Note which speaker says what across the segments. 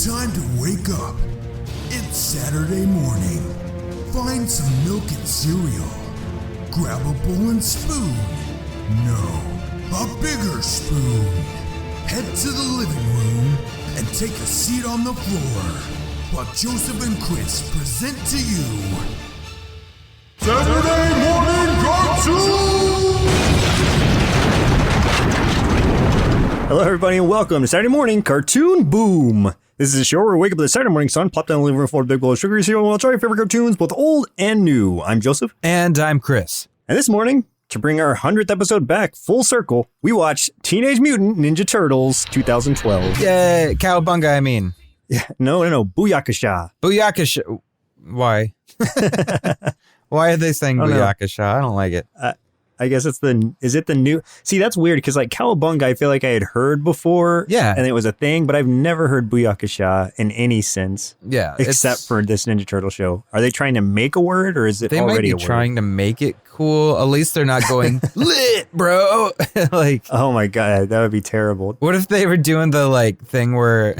Speaker 1: Time to wake up. It's Saturday morning. Find some milk and cereal. Grab a bowl and spoon. No, a bigger spoon. Head to the living room and take a seat on the floor while Joseph and Chris present to you Saturday Morning Cartoon!
Speaker 2: Hello everybody and welcome to Saturday Morning Cartoon Boom! This is a show where we wake up with the Saturday morning sun, plop down the living room full of a big bowl of sugary cereal, and we'll try your favorite cartoons, both old and new. I'm Joseph.
Speaker 3: And I'm Chris.
Speaker 2: And this morning, to bring our 100th episode back full circle, we watched Teenage Mutant Ninja Turtles 2012.
Speaker 3: Yay, Cowabunga, I mean.
Speaker 2: Yeah, no, Booyakasha.
Speaker 3: Booyakasha. Why? Why are they saying Booyakasha? I don't like it.
Speaker 2: I guess is it the new? See, that's weird because like Cowabunga, I feel like I had heard before.
Speaker 3: Yeah.
Speaker 2: And it was a thing, but I've never heard Booyakasha in any sense.
Speaker 3: Yeah.
Speaker 2: Except for this Ninja Turtle show. Are they trying to make a word or is it already a word?
Speaker 3: They might be trying to make it cool. At least they're not going, lit, bro. Like,
Speaker 2: oh my God, that would be terrible.
Speaker 3: What if they were doing the like thing where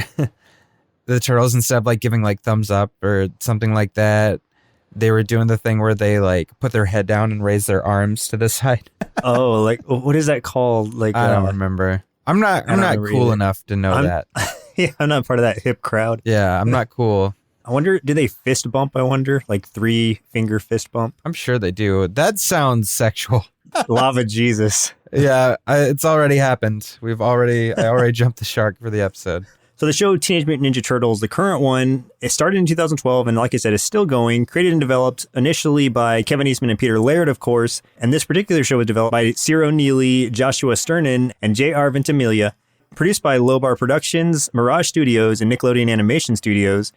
Speaker 3: the turtles, instead of like giving like thumbs up or something like that, they were doing the thing where they like put their head down and raise their arms to the side.
Speaker 2: Oh, like what is that called? Like
Speaker 3: I don't remember. I'm not cool
Speaker 2: either.
Speaker 3: enough to know that.
Speaker 2: Yeah, I'm not part of that hip crowd.
Speaker 3: Yeah, I'm not cool.
Speaker 2: I wonder, do they fist bump? I wonder, like 3-finger fist bump.
Speaker 3: I'm sure they do. That sounds sexual.
Speaker 2: Lava Jesus.
Speaker 3: Yeah, it's already happened. I already jumped the shark for the episode.
Speaker 2: So the show Teenage Mutant Ninja Turtles, the current one, it started in 2012 and like I said, is still going, created and developed initially by Kevin Eastman and Peter Laird, of course. And this particular show was developed by Ciro Neely, Joshua Sternin, and J.R. Ventimiglia, produced by Lobar Productions, Mirage Studios, and Nickelodeon Animation Studios.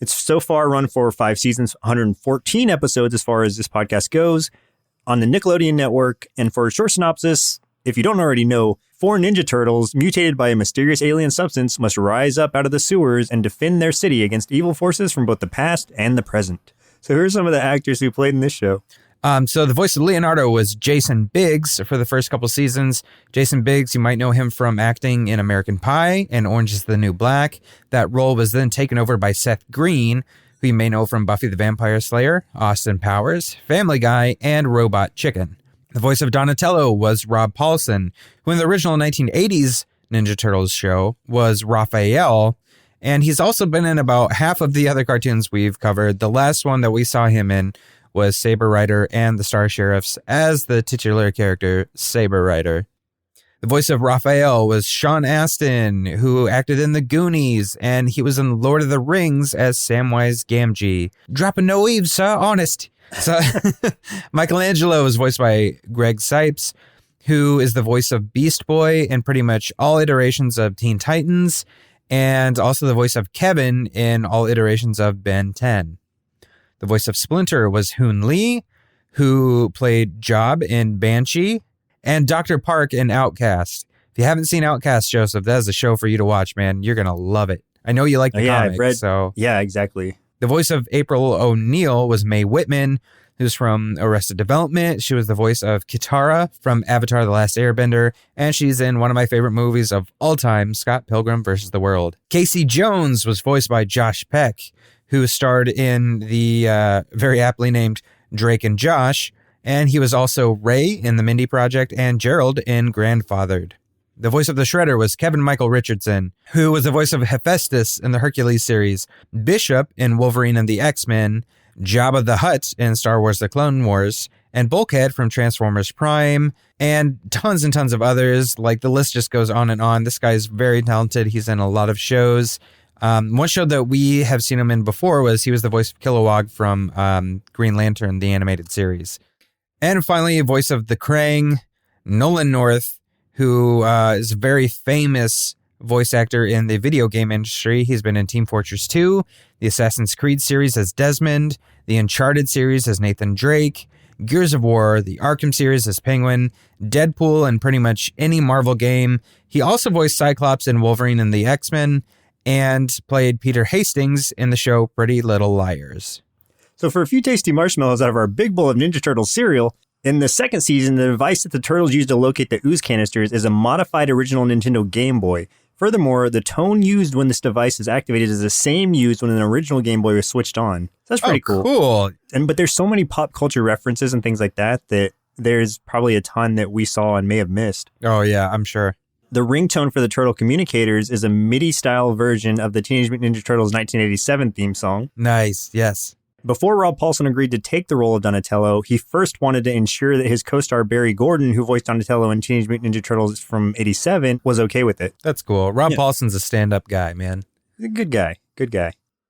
Speaker 2: It's so far run for 5 seasons, 114 episodes as far as this podcast goes on the Nickelodeon network. And for a short synopsis, if you don't already know, 4 Ninja Turtles, mutated by a mysterious alien substance, must rise up out of the sewers and defend their city against evil forces from both the past and the present. So here are some of the actors who played in this show.
Speaker 3: So the voice of Leonardo was Jason Biggs for the first couple seasons. Jason Biggs, you might know him from acting in American Pie and Orange is the New Black. That role was then taken over by Seth Green, who you may know from Buffy the Vampire Slayer, Austin Powers, Family Guy, and Robot Chicken. The voice of Donatello was Rob Paulson, who in the original 1980s Ninja Turtles show was Raphael, and he's also been in about half of the other cartoons we've covered. The last one that we saw him in was Saber Rider and the Star Sheriffs as the titular character, Saber Rider. The voice of Raphael was Sean Astin, who acted in The Goonies, and he was in Lord of the Rings as Samwise Gamgee. Dropping no eaves, sir, honest. So Michelangelo is voiced by Greg Sipes, who is the voice of Beast Boy in pretty much all iterations of Teen Titans, and also the voice of Kevin in all iterations of Ben 10. The voice of Splinter was Hoon Lee, who played Job in Banshee, and Dr. Park in Outcast. If you haven't seen Outcast, Joseph, that is a show for you to watch, man. You're going to love it. I know you like the comics.
Speaker 2: Yeah, exactly.
Speaker 3: The voice of April O'Neil was Mae Whitman, who's from Arrested Development. She was the voice of Kitara from Avatar: The Last Airbender, and she's in one of my favorite movies of all time, Scott Pilgrim vs. the World. Casey Jones was voiced by Josh Peck, who starred in the very aptly named Drake and Josh, and he was also Ray in The Mindy Project and Gerald in Grandfathered. The voice of the Shredder was Kevin Michael Richardson, who was the voice of Hephaestus in the Hercules series, Bishop in Wolverine and the X-Men, Jabba the Hutt in Star Wars The Clone Wars, and Bulkhead from Transformers Prime, and tons of others. Like, the list just goes on and on. This guy's very talented. He's in a lot of shows. One show that we have seen him in before was he was the voice of Kilowog from Green Lantern, the animated series. And finally, voice of the Krang, Nolan North, who is a very famous voice actor in the video game industry. He's been in Team Fortress 2, the Assassin's Creed series as Desmond, the Uncharted series as Nathan Drake, Gears of War, the Arkham series as Penguin, Deadpool, and pretty much any Marvel game. He also voiced Cyclops in Wolverine and the X-Men, and played Peter Hastings in the show Pretty Little Liars.
Speaker 2: So for a few tasty marshmallows out of our big bowl of Ninja Turtles cereal, in the second season, the device that the Turtles used to locate the ooze canisters is a modified original Nintendo Game Boy, Furthermore, the tone used when this device is activated is the same used when an original Game Boy was switched on. So that's pretty cool.
Speaker 3: Cool.
Speaker 2: But there's so many pop culture references and things like that there's probably a ton that we saw and may have missed.
Speaker 3: Oh, yeah, I'm sure.
Speaker 2: The ringtone for the Turtle communicators is a MIDI-style version of the Teenage Mutant Ninja Turtles 1987 theme song.
Speaker 3: Nice, yes.
Speaker 2: Before Rob Paulsen agreed to take the role of Donatello, he first wanted to ensure that his co-star Barry Gordon, who voiced Donatello in Teenage Mutant Ninja Turtles from 87, was okay with it.
Speaker 3: That's cool. Rob Paulsen's a stand-up guy, man.
Speaker 2: Good guy.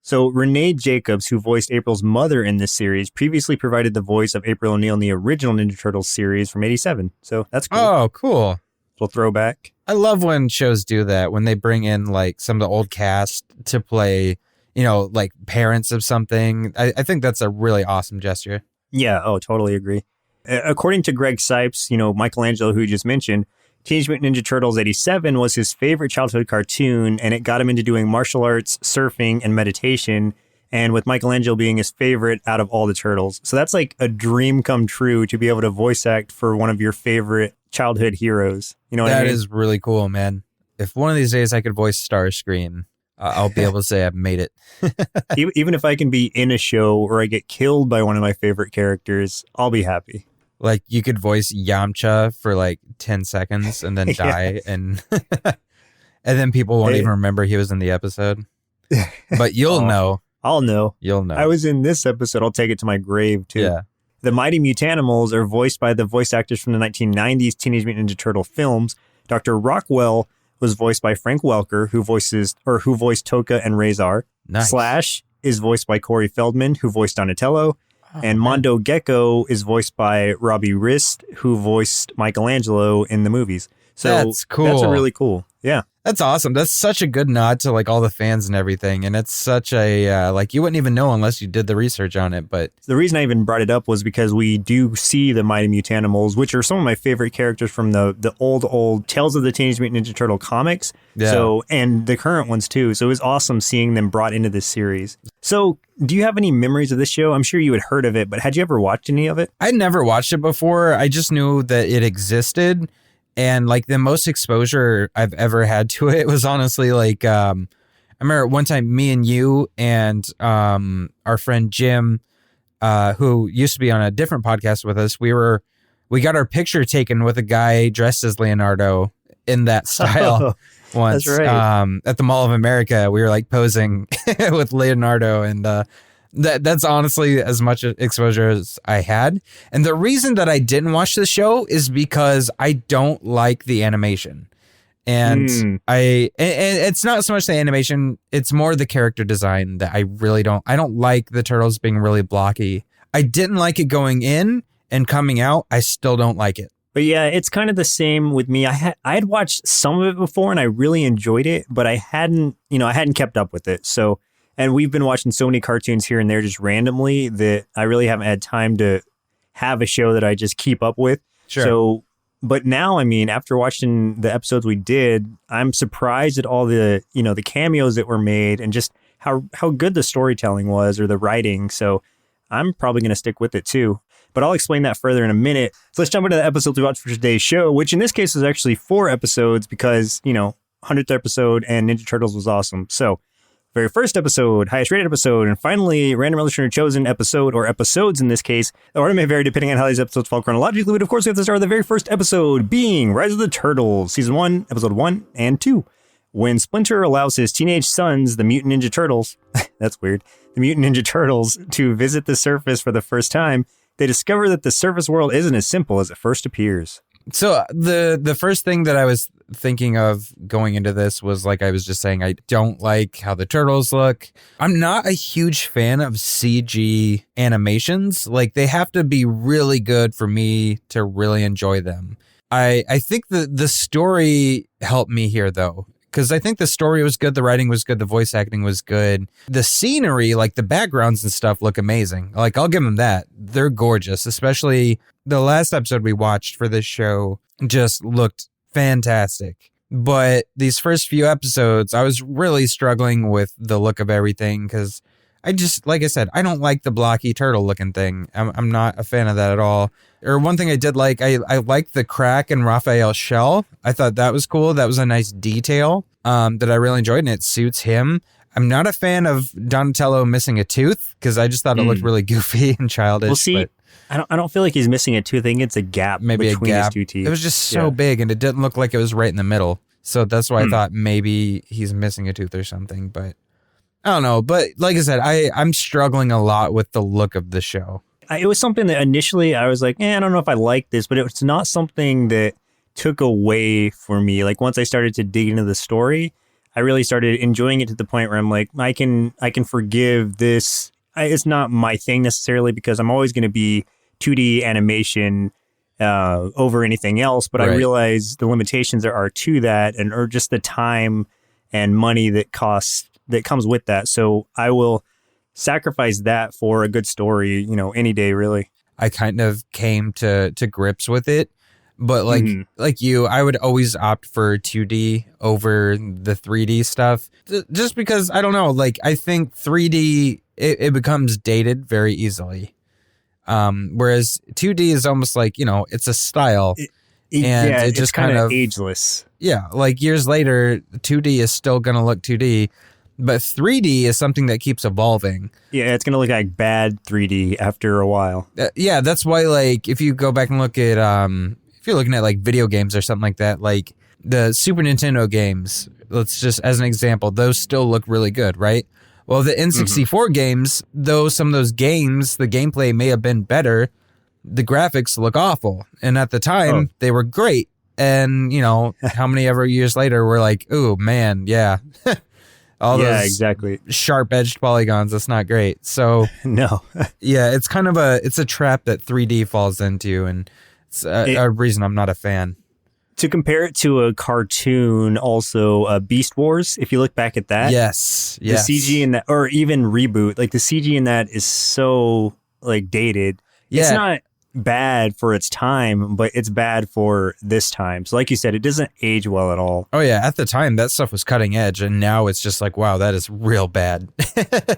Speaker 2: So Renee Jacobs, who voiced April's mother in this series, previously provided the voice of April O'Neil in the original Ninja Turtles series from 87. So that's cool.
Speaker 3: Oh, cool.
Speaker 2: Little throwback.
Speaker 3: I love when shows do that, when they bring in like some of the old cast to play, you know, like parents of something. I think that's a really awesome gesture.
Speaker 2: Yeah, totally agree. According to Greg Sipes, Michelangelo, who you just mentioned, Teenage Mutant Ninja Turtles 87 was his favorite childhood cartoon, and it got him into doing martial arts, surfing, and meditation, and with Michelangelo being his favorite out of all the Turtles. So that's like a dream come true to be able to voice act for one of your favorite childhood heroes. You know what I mean?
Speaker 3: That is really cool, man. If one of these days I could voice Starscream, I'll be able to say I've made it.
Speaker 2: Even if I can be in a show or I get killed by one of my favorite characters, I'll be happy.
Speaker 3: Like you could voice Yamcha for like 10 seconds and then die and and then people won't even remember he was in the episode. But you'll know.
Speaker 2: I'll know.
Speaker 3: You'll know.
Speaker 2: I was in this episode. I'll take it to my grave too.
Speaker 3: Yeah.
Speaker 2: The Mighty Mutanimals are voiced by the voice actors from the 1990s Teenage Mutant Ninja Turtle films. Dr. Rockwell was voiced by Frank Welker, who voiced Toka and Razor.
Speaker 3: Nice.
Speaker 2: Slash is voiced by Corey Feldman, who voiced Donatello. And Mondo Gecko is voiced by Robbie Rist, who voiced Michelangelo in the movies. So
Speaker 3: that's cool.
Speaker 2: That's really cool. Yeah.
Speaker 3: That's awesome. That's such a good nod to like all the fans and everything. And it's such a, like you wouldn't even know unless you did the research on it. But
Speaker 2: the reason I even brought it up was because we do see the Mighty Mutanimals, which are some of my favorite characters from the old Tales of the Teenage Mutant Ninja Turtle comics. Yeah. So, and the current ones too. So it was awesome seeing them brought into this series. So do you have any memories of this show? I'm sure you had heard of it, but had you ever watched any of it?
Speaker 3: I'd never watched it before. I just knew that it existed. And like the most exposure I've ever had to it was honestly like, I remember one time me and you and our friend Jim, who used to be on a different podcast with us, we got our picture taken with a guy dressed as Leonardo in that style once.
Speaker 2: That's right.
Speaker 3: At the Mall of America. We were like posing with Leonardo, and that's honestly as much exposure as I had. And the reason that I didn't watch the show is because I don't like the animation. And and it's not so much the animation, it's more the character design that I don't like the turtles being really blocky. I didn't like it going in, and coming out, I still don't like it.
Speaker 2: But yeah, it's kind of the same with me. I had watched some of it before and I really enjoyed it, but I hadn't kept up with it. So, and we've been watching so many cartoons here and there just randomly that I really haven't had time to have a show that I just keep up with.
Speaker 3: Sure.
Speaker 2: So, but now, I mean, after watching the episodes we did, I'm surprised at all the, the cameos that were made and just how good the storytelling was or the writing. So I'm probably going to stick with it too. But I'll explain that further in a minute. So let's jump into the episodes we watched for today's show, which in this case is actually 4 episodes because, 100th episode and Ninja Turtles was awesome. So very first episode, highest rated episode, and finally, random listener chosen episode, or episodes in this case. The order may vary depending on how these episodes fall chronologically, but of course we have to start with the very first episode being Rise of the Turtles, Season 1, Episode 1 and 2. When Splinter allows his teenage sons, the Mutant Ninja Turtles, that's weird, the Mutant Ninja Turtles, to visit the surface for the first time, they discover that the surface world isn't as simple as it first appears.
Speaker 3: So the first thing that I was thinking of going into this was, like I was just saying, I don't like how the turtles look. I'm not a huge fan of CG animations. Like, they have to be really good for me to really enjoy them. I think the story helped me here, though, because I think the story was good, the writing was good, the voice acting was good. The scenery, like the backgrounds and stuff, look amazing. Like, I'll give them that. They're gorgeous, especially the last episode we watched for this show just looked fantastic. But these first few episodes, I was really struggling with the look of everything because I just, like I said, I don't like the blocky turtle looking thing. I'm not a fan of that at all. Or one thing I did like, I liked the crack in Raphael's shell. I thought that was cool. That was a nice detail. that I really enjoyed, and it suits him. I'm not a fan of Donatello missing a tooth because I just thought it looked really goofy and childish.
Speaker 2: Well, see, I don't feel like he's missing a tooth. I think it's a gap between his two teeth.
Speaker 3: It was just so big, and it didn't look like it was right in the middle. So that's why I thought maybe he's missing a tooth or something. But I don't know. But like I said, I'm struggling a lot with the look of the show.
Speaker 2: It was something that initially I was like, I don't know if I like this, but it's not something that took away for me. Like once I started to dig into the story, I really started enjoying it to the point where I'm like, I can forgive this. It's not my thing necessarily because I'm always going to be 2D animation over anything else. But I realize the limitations there are to that, and or just the time and money that comes with that. So I will sacrifice that for a good story, any day, really.
Speaker 3: I kind of came to grips with it. But like you, I would always opt for 2D over the 3D stuff. Just because, I don't know, like I think 3D, it becomes dated very easily. Whereas 2D is almost like, it's a style. It just kind of
Speaker 2: ageless.
Speaker 3: Yeah, like years later, 2D is still going to look 2D. But 3D is something that keeps evolving.
Speaker 2: Yeah, it's going to look like bad 3D after a while.
Speaker 3: Yeah, that's why, like, if you go back and look at, if you're looking at, like, video games or something like that, like, the Super Nintendo games, let's just, as an example, those still look really good, right? Well, the N64 games, though some of those games, the gameplay may have been better, the graphics look awful. And at the time, they were great. And, how many ever years later, we're like, ooh, man, yeah. All those
Speaker 2: exactly.
Speaker 3: sharp-edged polygons, that's not great. So
Speaker 2: no.
Speaker 3: Yeah, it's kind of it's a trap that 3D falls into, and it's a reason I'm not a fan.
Speaker 2: To compare it to a cartoon, also Beast Wars, if you look back at that.
Speaker 3: Yes.
Speaker 2: The CG in that, or even Reboot, like the CG in that is so like dated. Yeah. It's not bad for its time, but it's bad for this time. So like you said, it doesn't age well at all.
Speaker 3: Oh yeah, at the time that stuff was cutting edge, and now it's just like, wow, that is real bad.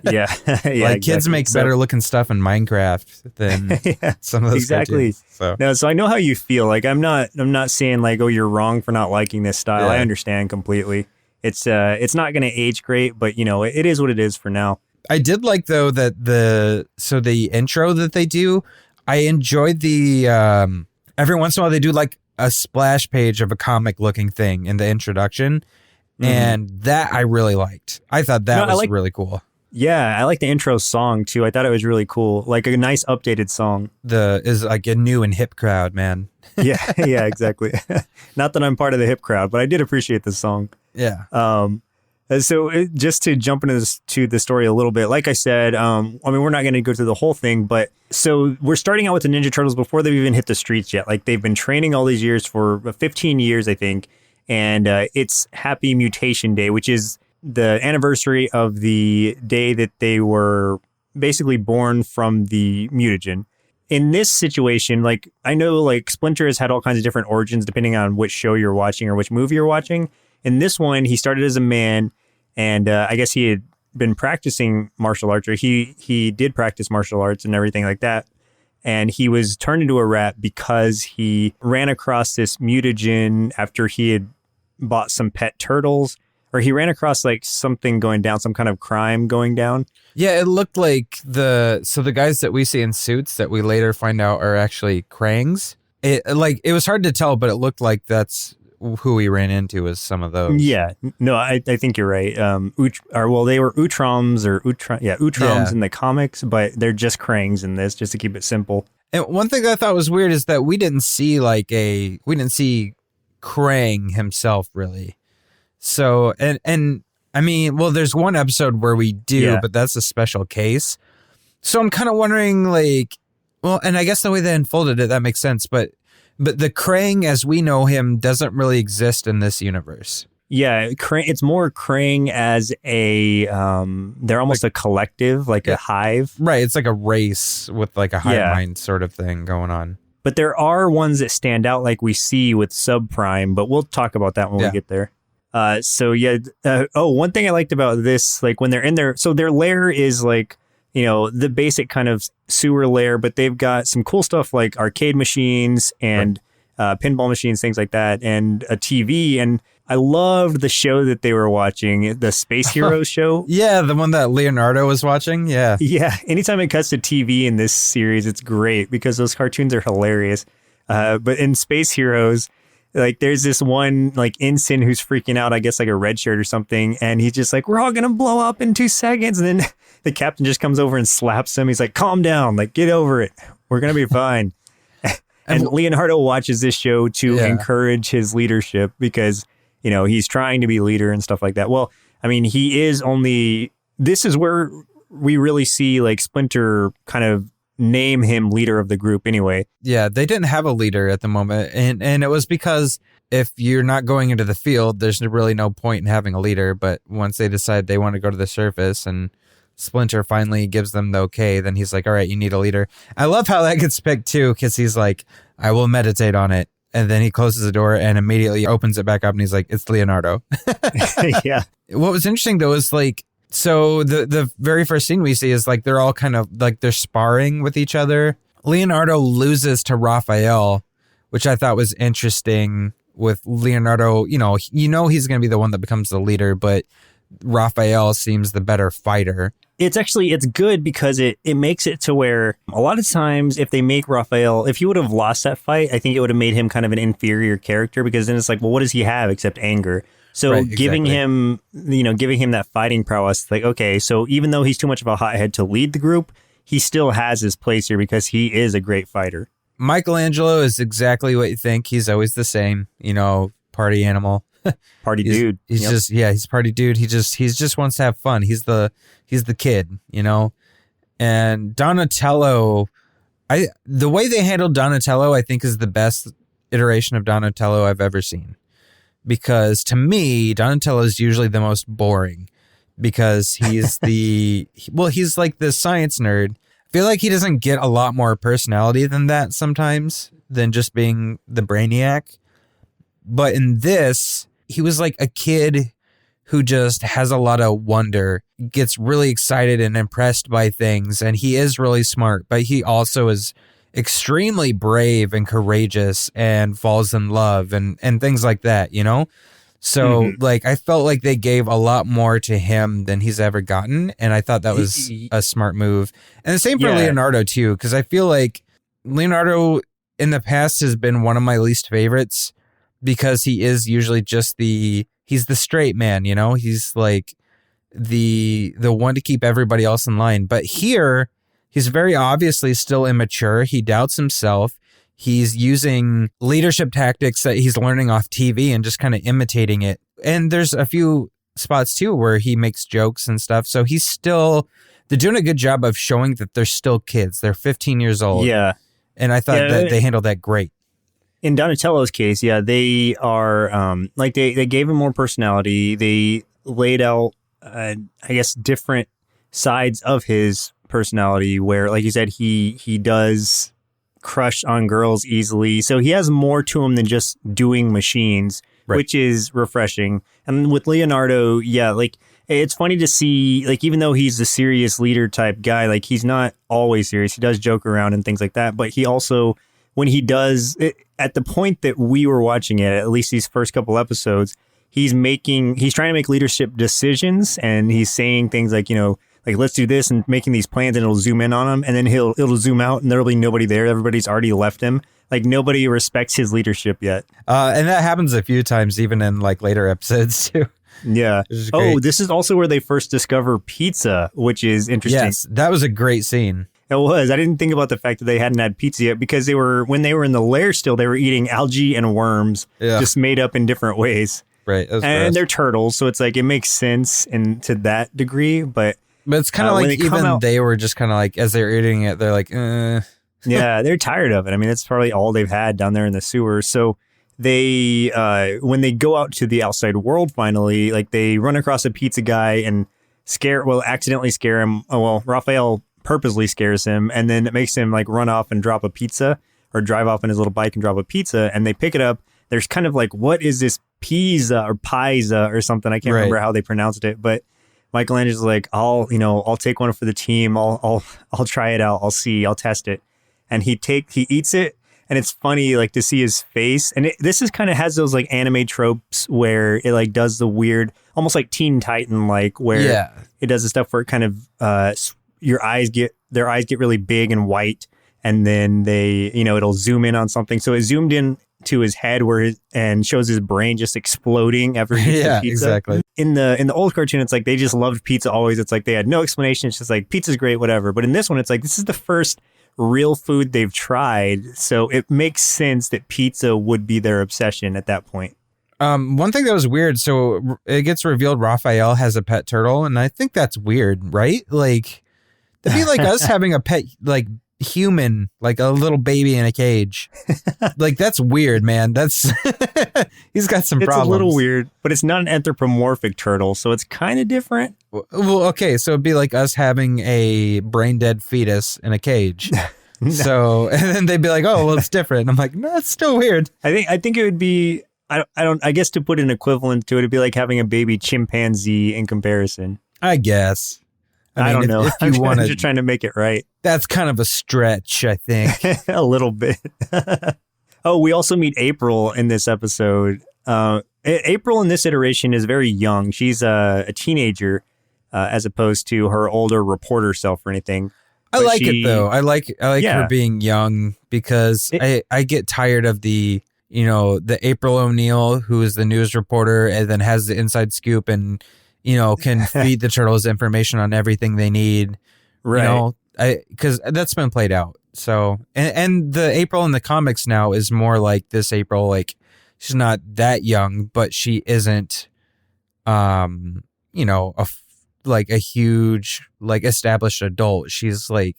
Speaker 2: Yeah.
Speaker 3: Like kids make better looking stuff in Minecraft than some of those cartoons, so.
Speaker 2: No, so I know how you feel. Like I'm not saying like, oh, you're wrong for not liking this style. I understand completely. It's not going to age great, but it is what it is for now.
Speaker 3: I did like though that the intro that they do, I enjoyed the, every once in a while they do like a splash page of a comic looking thing in the introduction. And that I really liked. I thought that was really cool.
Speaker 2: Yeah, I like the intro song too. I thought it was really cool. Like a nice updated song.
Speaker 3: Is like a new and hip crowd, man.
Speaker 2: Yeah, exactly. Not that I'm part of the hip crowd, but I did appreciate the song.
Speaker 3: Yeah.
Speaker 2: So just to jump into the story a little bit, like I said, we're not going to go through the whole thing, but so we're starting out with the Ninja Turtles before they've even hit the streets yet. Like they've been training all these years for 15 years, I think. And it's Happy Mutation Day, which is the anniversary of the day that they were basically born from the mutagen. In this situation, like I know like Splinter has had all kinds of different origins depending on which show you're watching or which movie you're watching. In this one, he started as a man. And I guess he had been practicing martial arts, or he did practice martial arts and everything like that. And he was turned into a rat because he ran across this mutagen after he had bought some pet turtles, or he ran across like something going down, some kind of crime going down.
Speaker 3: Yeah, it looked like the guys that we see in suits that we later find out are actually Krangs. It was hard to tell, but it looked like that's who we ran into as some of those. Yeah,
Speaker 2: no, I think you're right. They were Utroms in the comics, but they're just Krangs in this, just to keep it simple.
Speaker 3: And one thing I thought was weird is that we didn't see Krang himself really. So and I mean, well, there's one episode where we do, but that's a special case. So I'm kind of wondering, like, well, and I guess the way they unfolded it, that makes sense, but the Krang as we know him doesn't really exist in this universe.
Speaker 2: Yeah, it's more Krang as a, they're almost like a collective, like a hive.
Speaker 3: Right, it's like a race with like a hive mind sort of thing going on.
Speaker 2: But there are ones that stand out like we see with Subprime, but we'll talk about that when we get there. One thing I liked about this, like when they're in there, so their lair is like, the basic kind of sewer lair, but they've got some cool stuff like arcade machines and pinball machines, things like that, and a TV. And I loved the show that they were watching, the Space Heroes show.
Speaker 3: Yeah, the one that Leonardo was watching. Yeah.
Speaker 2: Yeah. Anytime it cuts to TV in this series, it's great because those cartoons are hilarious. But in Space Heroes, like there's this one like ensign who's freaking out, I guess like a red shirt or something. And he's just like, we're all going to blow up in 2 seconds. And then the captain just comes over and slaps him. He's like, calm down, like get over it. We're going to be fine. And Leonardo watches this show to encourage his leadership because, you know, he's trying to be leader and stuff like that. Well, I mean, this is where we really see like Splinter kind of name him leader of the group anyway.
Speaker 3: Yeah, they didn't have a leader at the moment. And it was because if you're not going into the field, there's really no point in having a leader. But once they decide they want to go to the surface and Splinter finally gives them the okay, then he's like, all right, you need a leader. I love how that gets picked too, because he's like, I will meditate on it. And then he closes the door and immediately opens it back up and he's like, it's Leonardo.
Speaker 2: Yeah.
Speaker 3: What was interesting though is like, so the very first scene we see is like they're all kind of like they're sparring with each other. Leonardo loses to Raphael, which I thought was interesting with Leonardo. You know he's going to be the one that becomes the leader, but Raphael seems the better fighter.
Speaker 2: It's good because it makes it to where a lot of times if they make Raphael, if he would have lost that fight, I think it would have made him kind of an inferior character because then it's like, well, what does he have except anger? So
Speaker 3: right,
Speaker 2: giving him that fighting prowess, like, okay, so even though he's too much of a hothead to lead the group, he still has his place here because he is a great fighter.
Speaker 3: Michelangelo is exactly what you think. He's always the same, party animal.
Speaker 2: Party dude.
Speaker 3: He's party dude. He just wants to have fun. He's the kid, And Donatello, the way they handled Donatello, I think is the best iteration of Donatello I've ever seen. Because to me, Donatello is usually the most boring because he's he's like the science nerd. I feel like he doesn't get a lot more personality than that sometimes than just being the brainiac. But in this, he was like a kid who just has a lot of wonder, gets really excited and impressed by things. And he is really smart, but he also is extremely brave and courageous and falls in love and things like that, So like, I felt like they gave a lot more to him than he's ever gotten. And I thought that was a smart move. And the same for Leonardo too, because I feel like Leonardo in the past has been one of my least favorites because he is usually just he's the straight man, he's like the one to keep everybody else in line. But here, he's very obviously still immature. He doubts himself. He's using leadership tactics that he's learning off TV and just kind of imitating it. And there's a few spots too where he makes jokes and stuff. So they're doing a good job of showing that they're still kids. They're 15 years old.
Speaker 2: Yeah.
Speaker 3: And I thought that they handled that great.
Speaker 2: In Donatello's case, they are they gave him more personality. They laid out, I guess, different sides of his personality where, like you said, he does crush on girls easily. So he has more to him than just doing machines, right, which is refreshing. And with Leonardo, it's funny to see, like, even though he's the serious leader type guy, like he's not always serious. He does joke around and things like that. But he also, when he does, at the point that we were watching it, at least these first couple episodes, he's trying to make leadership decisions and he's saying things like, like, let's do this and making these plans and it'll zoom in on him and then it'll zoom out and there'll be nobody there. Everybody's already left him. Like nobody respects his leadership yet.
Speaker 3: And that happens a few times, even in like later episodes too.
Speaker 2: Yeah. This is also where they first discover pizza, which is interesting.
Speaker 3: Yes, that was a great scene.
Speaker 2: It was. I didn't think about the fact that they hadn't had pizza yet because when they were in the lair still, they were eating algae and worms, just made up in different ways.
Speaker 3: Right.
Speaker 2: And they're turtles. So it's like, it makes sense to that degree, but
Speaker 3: it's kind of like they were just kind of like, as they're eating it, they're like,
Speaker 2: Yeah, they're tired of it. I mean, that's probably all they've had down there in the sewers. So they, when they go out to the outside world, finally, like they run across a pizza guy and accidentally scare him. Oh, well, Raphael purposely scares him and then it makes him like run off and drop a pizza or drive off on his little bike and drop a pizza and they pick it up. There's kind of like, what is this pizza or pizza or something? I can't remember how they pronounced it, but Michelangelo's like, I'll take one for the team. I'll try it out. I'll see. I'll test it. And he eats it. And it's funny, like, to see his face. And this is kind of has those, like, anime tropes where it, like, does the weird, almost like Teen Titan, like, where it does the stuff where it kind of, their eyes get really big and white. And then they, it'll zoom in on something. So it zoomed in to his head and shows his brain just exploding after he eats the pizza.
Speaker 3: Exactly.
Speaker 2: In the old cartoon, it's like they just loved pizza always. It's like they had no explanation. It's just like, pizza's great, whatever. But in this one, it's like, this is the first real food they've tried, so it makes sense that pizza would be their obsession at that point.
Speaker 3: One thing that was weird, so it gets revealed Raphael has a pet turtle, and I think that's weird, right? Like, that'd be like us having a pet, like, human, like a little baby in a cage. Like, that's weird, man. That's he's got some problems. It's a little weird,
Speaker 2: but it's not an anthropomorphic turtle, so it's kind of different.
Speaker 3: Well, okay, so it'd be like us having a brain dead fetus in a cage. No. So, and then they'd be like, "Oh, well, it's different." I'm like, "No, it's still weird."
Speaker 2: I think it would be. I guess to put an equivalent to it, it'd be like having a baby chimpanzee in comparison.
Speaker 3: I guess.
Speaker 2: I don't know. If you want to, trying to make it right.
Speaker 3: That's kind of a stretch, I think.
Speaker 2: A little bit. Oh, we also meet April in this episode. April in this iteration is very young. She's a teenager, as opposed to her older reporter self or anything.
Speaker 3: I like it though. I like her being young because I get tired of the April O'Neil, who is the news reporter and then has the inside scoop and can feed the turtles information on everything they need.
Speaker 2: Right.
Speaker 3: Because that's been played out. So, and the April in the comics now is more like this April, like she's not that young, but she isn't, a huge, like established adult. She's like,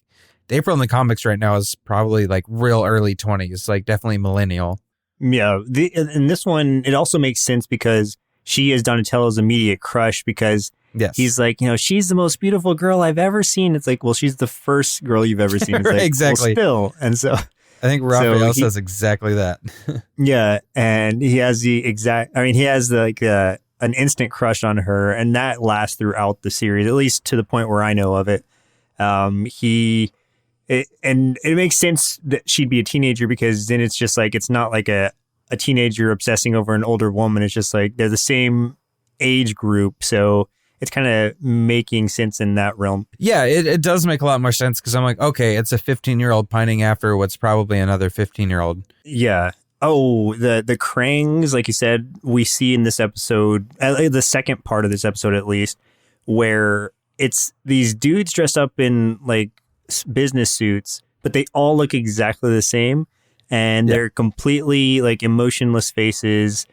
Speaker 3: the April in the comics right now is probably like real early 20s, like definitely millennial.
Speaker 2: Yeah. In this one, it also makes sense because she is Donatello's immediate crush because he's like, she's the most beautiful girl I've ever seen. It's like, well, she's the first girl you've ever seen. It's like,
Speaker 3: exactly.
Speaker 2: Well, still. And so
Speaker 3: I think Raphael says exactly that.
Speaker 2: Yeah. And he has an instant crush on her, and that lasts throughout the series, at least to the point where I know of it. And it makes sense that she'd be a teenager because then it's just like, it's not like a teenager obsessing over an older woman. It's just like they're the same age group. So it's kind of making sense in that realm.
Speaker 3: Yeah, it does make a lot more sense because I'm like, okay, it's a 15-year-old pining after what's probably another 15-year-old.
Speaker 2: Yeah. Oh, the Krangs, like you said, we see in this episode, the second part of this episode at least, where it's these dudes dressed up in like business suits, but they all look exactly the same. And they're completely like emotionless faces,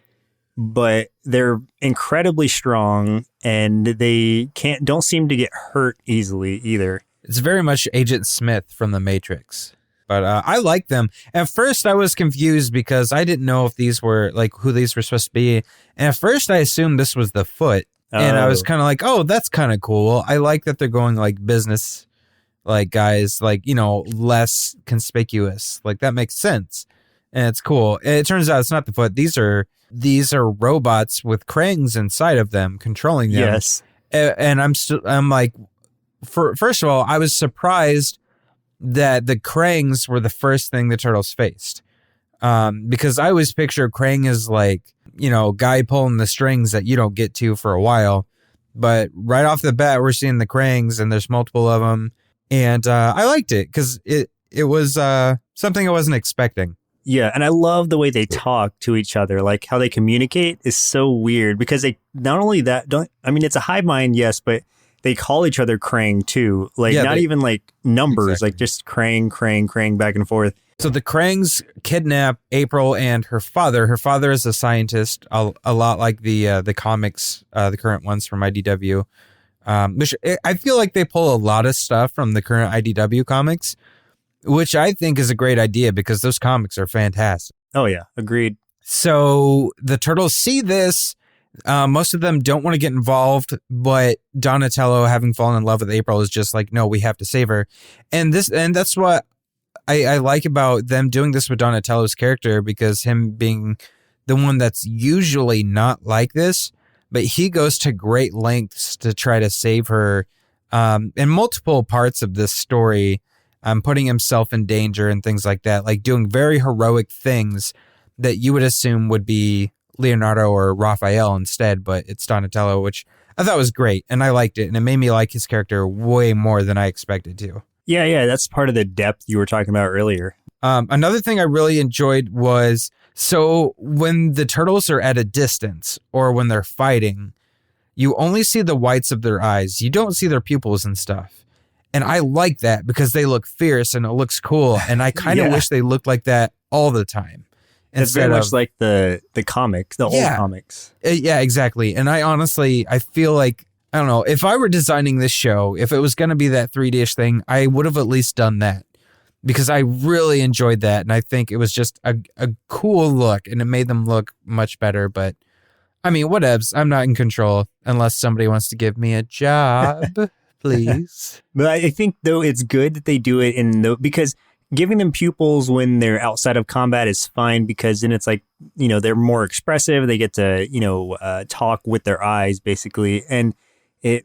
Speaker 2: but they're incredibly strong and they don't seem to get hurt easily either.
Speaker 3: It's very much Agent Smith from The Matrix. But I like them. At first, I was confused because I didn't know if these were like who these were supposed to be. And at first, I assumed this was the Foot. And I was kind of like, oh, that's kind of cool. I like that they're going like business, like guys, like, less conspicuous. Like that makes sense. And it's cool. And it turns out it's not the Foot. These are robots with Krangs inside of them controlling them.
Speaker 2: Yes.
Speaker 3: And I'm like, first of all, I was surprised that the Krangs were the first thing the turtles faced. Because I always picture Krang as like, guy pulling the strings that you don't get to for a while. But right off the bat, we're seeing the Krangs and there's multiple of them. And I liked it because it was something I wasn't expecting.
Speaker 2: Yeah, and I love the way they talk to each other. Like how they communicate is so weird because they not only that, it's a hive mind, yes, but they call each other Krang too. Like even like numbers, like just Krang, Krang, Krang back and forth.
Speaker 3: So the Krangs kidnap April and her father. Her father is a scientist, a lot like the comics, the current ones from IDW. Which I feel like they pull a lot of stuff from the current IDW comics, which I think is a great idea because those comics are fantastic.
Speaker 2: Oh, yeah. Agreed.
Speaker 3: So the turtles see this. Most of them don't want to get involved, but Donatello, having fallen in love with April, is just like, no, we have to save her. And that's what I like about them doing this with Donatello's character, because him being the one that's usually not like this, but he goes to great lengths to try to save her. In multiple parts of this story, putting himself in danger and things like that, like doing very heroic things that you would assume would be Leonardo or Raphael instead, but it's Donatello, which I thought was great, and I liked it, and it made me like his character way more than I expected to.
Speaker 2: Yeah, that's part of the depth you were talking about earlier.
Speaker 3: Another thing I really enjoyed was, so when the turtles are at a distance or when they're fighting, you only see the whites of their eyes. You don't see their pupils and stuff. And I like that because they look fierce and it looks cool. And I kind of wish they looked like that all the time.
Speaker 2: It's very much like the comics, the old comics.
Speaker 3: Yeah, exactly. And I feel like, I don't know, if I were designing this show, if it was going to be that 3D-ish thing, I would have at least done that because I really enjoyed that. And I think it was just a cool look and it made them look much better. But I mean, whatevs. I'm not in control unless somebody wants to give me a job, please.
Speaker 2: But I think, though, it's good that they do it because giving them pupils when they're outside of combat is fine because then it's like, they're more expressive. They get to, talk with their eyes, basically. And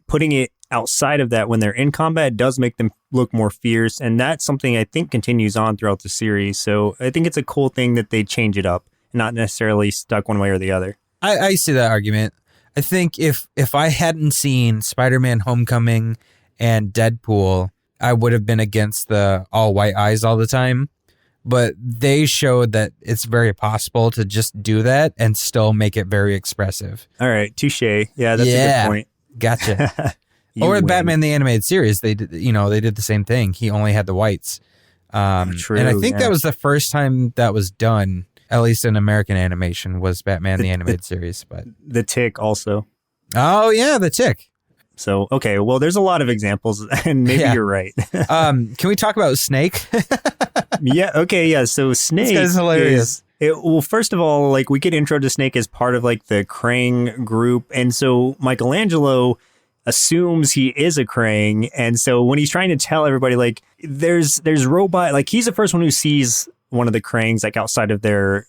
Speaker 2: putting it outside of that when they're in combat does make them look more fierce. And that's something I think continues on throughout the series. So I think it's a cool thing that they change it up, not necessarily stuck one way or the other.
Speaker 3: I see that argument. I think if I hadn't seen Spider-Man Homecoming and Deadpool, I would have been against the all white eyes all the time. But they showed that it's very possible to just do that and still make it very expressive.
Speaker 2: All right, touche. Yeah, that's a good point.
Speaker 3: Gotcha. Or in Batman the Animated Series, they did the same thing. He only had the whites.
Speaker 2: True,
Speaker 3: and I think that was the first time that was done, at least in American animation, was Batman the Animated Series. But
Speaker 2: The Tick also.
Speaker 3: Oh, yeah, The Tick.
Speaker 2: So, okay, well, there's a lot of examples, and maybe you're right.
Speaker 3: Can we talk about Snake?
Speaker 2: Yeah, so Snake
Speaker 3: this guy's hilarious.
Speaker 2: Well, first of all, like, we get intro to Snake as part of, like, the Krang group, and so Michelangelo assumes he is a Krang, and so when he's trying to tell everybody, like, there's robot, like, he's the first one who sees one of the Krangs, like, outside of their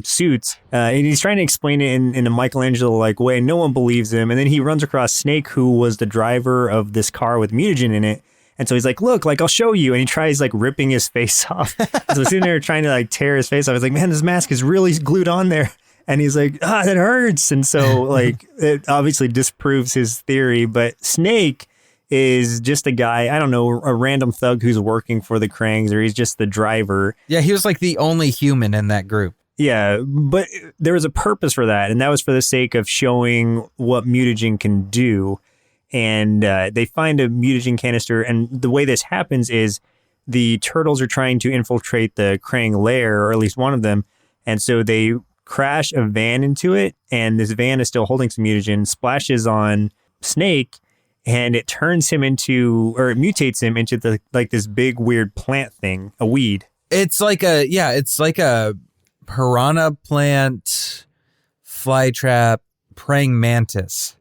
Speaker 2: suits, and he's trying to explain it in a Michelangelo-like way. No one believes him, and then he runs across Snake, who was the driver of this car with mutagen in it, and so he's like, look, like, I'll show you, and he tries, like, ripping his face off. So sitting there trying to, like, tear his face off. I was like, man, this mask is really glued on there. And he's like, that hurts. And so, like, it obviously disproves his theory, but Snake is just a guy, I don't know, a random thug who's working for the Krangs, or he's just the driver.
Speaker 3: Yeah, he was like the only human in that group.
Speaker 2: Yeah, but there was a purpose for that, and that was for the sake of showing what mutagen can do. And they find a mutagen canister, and the way this happens is the turtles are trying to infiltrate the Krang lair, or at least one of them, and so they crash a van into it, and this van is still holding some mutagen, splashes on Snake, and it turns him into, or it mutates him into this big weird plant thing, a weed.
Speaker 3: It's like a piranha plant, flytrap, praying mantis.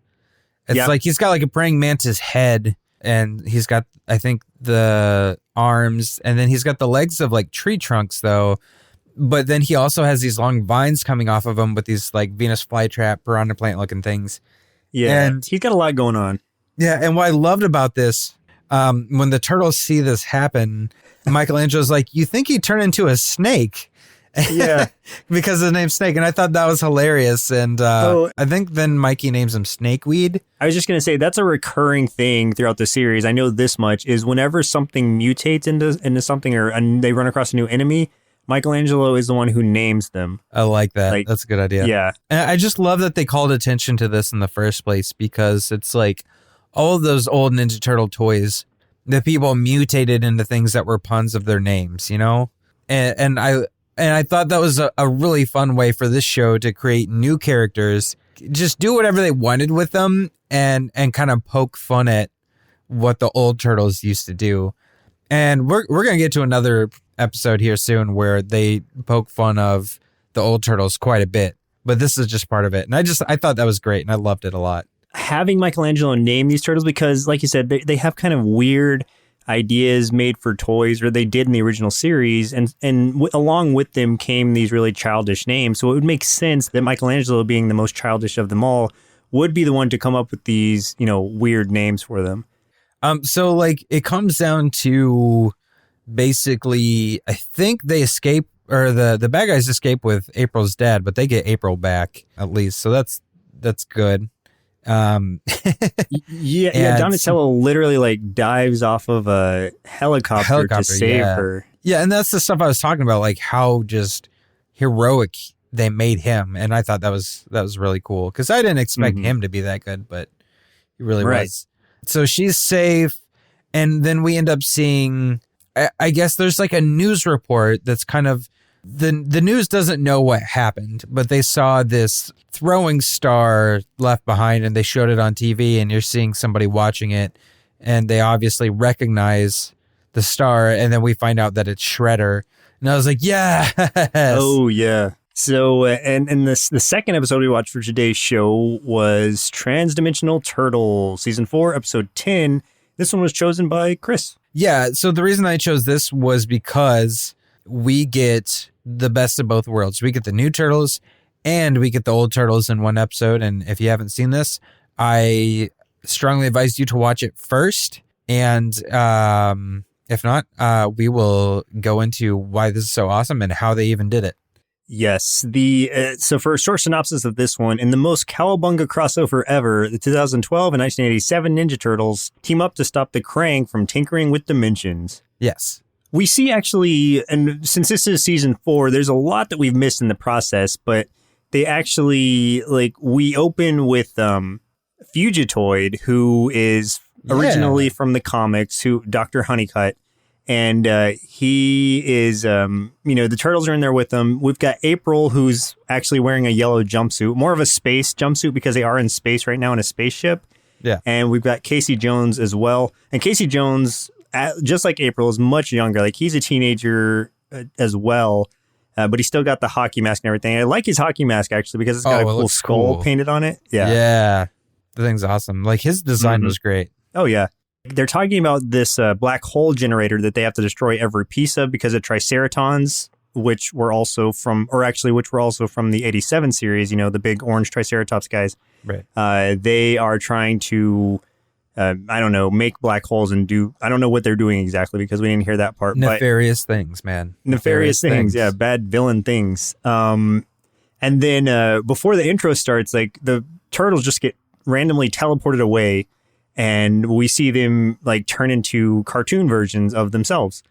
Speaker 3: It's like he's got like a praying mantis head, and he's got, I think, the arms, and then he's got the legs of like tree trunks though. But then he also has these long vines coming off of him with these like Venus flytrap, piranha plant looking things.
Speaker 2: Yeah, and he's got a lot going on.
Speaker 3: Yeah, and what I loved about this, when the turtles see this happen, Michelangelo's like, you think he'd turn into a snake?
Speaker 2: Yeah.
Speaker 3: Because of the name Snake. And I thought that was hilarious. And I think then Mikey names him Snakeweed.
Speaker 2: I was just going to say, that's a recurring thing throughout the series. I know this much, is whenever something mutates into something, and they run across a new enemy, Michelangelo is the one who names them.
Speaker 3: I like that. That's a good idea.
Speaker 2: Yeah.
Speaker 3: And I just love that they called attention to this in the first place, because it's like all of those old Ninja Turtle toys, the people mutated into things that were puns of their names, you know? And I thought that was a really fun way for this show to create new characters, just do whatever they wanted with them, and kind of poke fun at what the old Turtles used to do. And we're going to get to another episode here soon where they poke fun of the old Turtles quite a bit, but this is just part of it. And I thought that was great, and I loved it a lot.
Speaker 2: Having Michelangelo name these turtles, because like you said, they have kind of weird ideas made for toys, or they did in the original series, and along with them came these really childish names. So it would make sense that Michelangelo, being the most childish of them all, would be the one to come up with these, weird names for them.
Speaker 3: So like it comes down to basically, I think they escape, or the bad guys escape with April's dad, but they get April back at least. So that's good.
Speaker 2: Donatello literally like dives off of a helicopter to save her.
Speaker 3: Yeah, and that's the stuff I was talking about, like how just heroic they made him, and I thought that was really cool because I didn't expect him to be that good, but he really was. So she's safe, and then we end up seeing, I guess there's like a news report that's kind of, the news doesn't know what happened, but they saw this throwing star left behind and they showed it on TV, and you're seeing somebody watching it and they obviously recognize the star, and then we find out that it's Shredder. And I was like, yes!
Speaker 2: Oh, yeah. So, and the second episode we watched for today's show was Transdimensional Turtles, Season 4, Episode 10. This one was chosen by Chris.
Speaker 3: Yeah, so the reason I chose this was because we get the best of both worlds. We get the new Turtles and we get the old Turtles in one episode. And if you haven't seen this, I strongly advise you to watch it first. And if not, we will go into why this is so awesome and how they even did it.
Speaker 2: Yes. So for a short synopsis of this one, in the most cowabunga crossover ever, the 2012 and 1987 Ninja Turtles team up to stop the Krang from tinkering with dimensions.
Speaker 3: Yes.
Speaker 2: We see actually, and since this is season 4, there's a lot that we've missed in the process, but they actually, like, we open with Fugitoid, who is originally from the comics, Dr. Honeycutt. And he is, the Turtles are in there with them. We've got April, who's actually wearing a yellow jumpsuit, more of a space jumpsuit because they are in space right now in a spaceship.
Speaker 3: Yeah.
Speaker 2: And we've got Casey Jones as well. And Casey Jones, just like April, is much younger. Like, he's a teenager as well, but he's still got the hockey mask and everything. I like his hockey mask, actually, because it's got a cool skull painted on it. Yeah.
Speaker 3: Yeah. The thing's awesome. Like, his design was great.
Speaker 2: Oh, yeah. They're talking about this black hole generator that they have to destroy every piece of because of Triceratons, which were also from the 87 series, the big orange Triceratops guys.
Speaker 3: Right.
Speaker 2: They are trying to, make black holes and I don't know what they're doing exactly because we didn't hear that part.
Speaker 3: Nefarious things, man.
Speaker 2: Nefarious things. Yeah. Bad villain things. And then before the intro starts, like, the Turtles just get randomly teleported away. And we see them like turn into cartoon versions of themselves.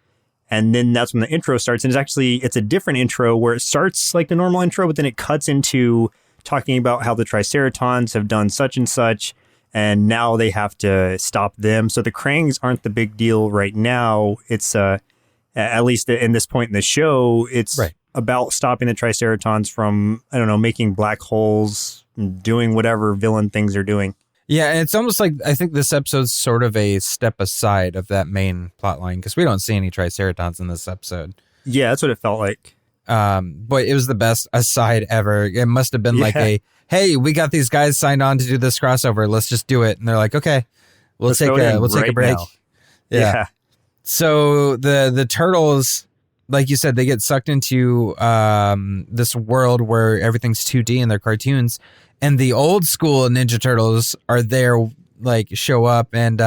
Speaker 2: And then that's when the intro starts. And it's a different intro where it starts like the normal intro, but then it cuts into talking about how the Triceratons have done such and such. And now they have to stop them. So the Krangs aren't the big deal right now. It's at least in this point in the show, it's about stopping the Triceratons from, making black holes, doing whatever villain things they're doing.
Speaker 3: Yeah, and it's almost like I think this episode's sort of a step aside of that main plot line because we don't see any Triceratons in this episode.
Speaker 2: Yeah, that's what it felt like.
Speaker 3: But it was the best aside ever. It must have been like hey, we got these guys signed on to do this crossover. Let's just do it. And they're like, okay, we'll take a break. Yeah. So the Turtles, like you said, they get sucked into this world where everything's 2D and they're cartoons. And the old school Ninja Turtles are there, like, show up, and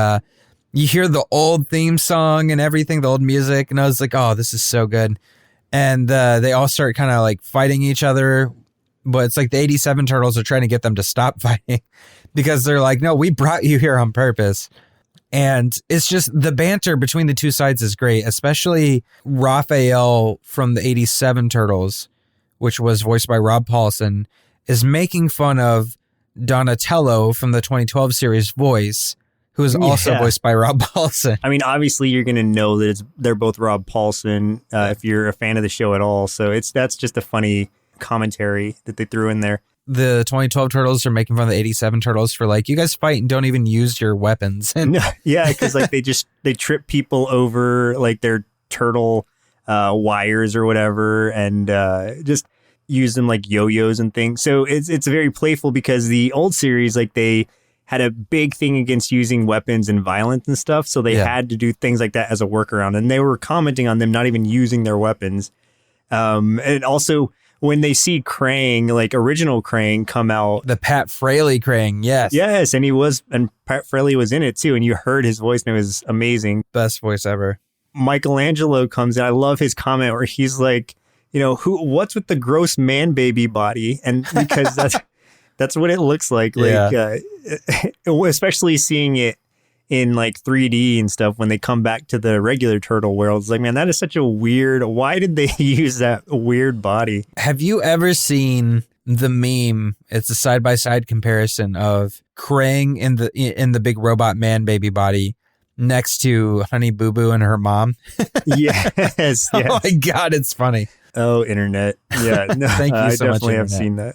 Speaker 3: you hear the old theme song and everything, the old music, and I was like, oh, this is so good. And they all start kind of, like, fighting each other, but it's like the 87 Turtles are trying to get them to stop fighting because they're like, no, we brought you here on purpose. And it's just the banter between the two sides is great, especially Raphael from the 87 Turtles, which was voiced by Rob Paulsen, is making fun of Donatello from the 2012 series voice, who is also voiced by Rob Paulsen.
Speaker 2: I mean, obviously, you're going to know that they're both Rob Paulsen if you're a fan of the show at all. So that's just a funny commentary that they threw in there.
Speaker 3: The 2012 Turtles are making fun of the 87 Turtles for like, you guys fight and don't even use your weapons. And
Speaker 2: yeah, because like they trip people over like their turtle wires or whatever, and just use them like yo-yos and things. So it's very playful because the old series, like, they had a big thing against using weapons and violence and stuff. So they had to do things like that as a workaround. And they were commenting on them not even using their weapons. And also when they see Krang, like original Krang, come out.
Speaker 3: The Pat Fraley Krang, yes.
Speaker 2: Yes, and Pat Fraley was in it too. And you heard his voice and it was amazing.
Speaker 3: Best voice ever.
Speaker 2: Michelangelo comes in. I love his comment where he's like, what's with the gross man baby body? And because that's what it looks like. Especially seeing it in like 3D and stuff when they come back to the regular turtle world. It's like, man, that is such a weird, why did they use that weird body?
Speaker 3: Have you ever seen the meme? It's a side-by-side comparison of Krang in the big robot man baby body next to Honey Boo Boo and her mom.
Speaker 2: Yes.
Speaker 3: Oh my God, it's funny.
Speaker 2: Oh, internet. Yeah. No,
Speaker 3: Thank you so much,
Speaker 2: I definitely have
Speaker 3: internet.
Speaker 2: seen that.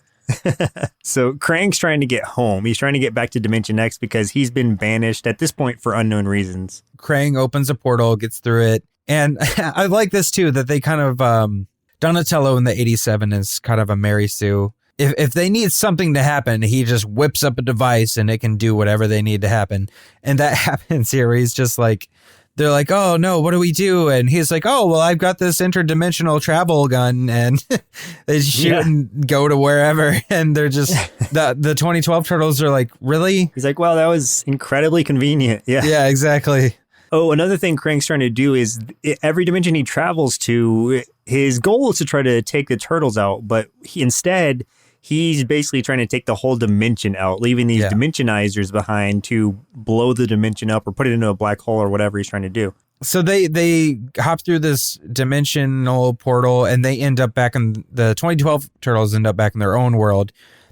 Speaker 2: So Krang's trying to get home. He's trying to get back to Dimension X because he's been banished at this point for unknown reasons.
Speaker 3: Krang opens a portal, gets through it. And I like this too, that they kind of, Donatello in the 87 is kind of a Mary Sue. If they need something to happen, he just whips up a device and it can do whatever they need to happen. And that happens here where he's just like, they're like, oh no, what do we do? And he's like, oh, well, I've got this interdimensional travel gun, and they shoot and go to wherever. And they're just, the 2012 Turtles are like, really?
Speaker 2: He's like, wow, that was incredibly convenient.
Speaker 3: Yeah, exactly.
Speaker 2: Oh, another thing Krang's trying to do is every dimension he travels to, his goal is to try to take the turtles out, but he's basically trying to take the whole dimension out, leaving these dimensionizers behind to blow the dimension up or put it into a black hole or whatever he's trying to do.
Speaker 3: So they hop through this dimensional portal and they end up back in the 2012 Turtles end up back in their own world.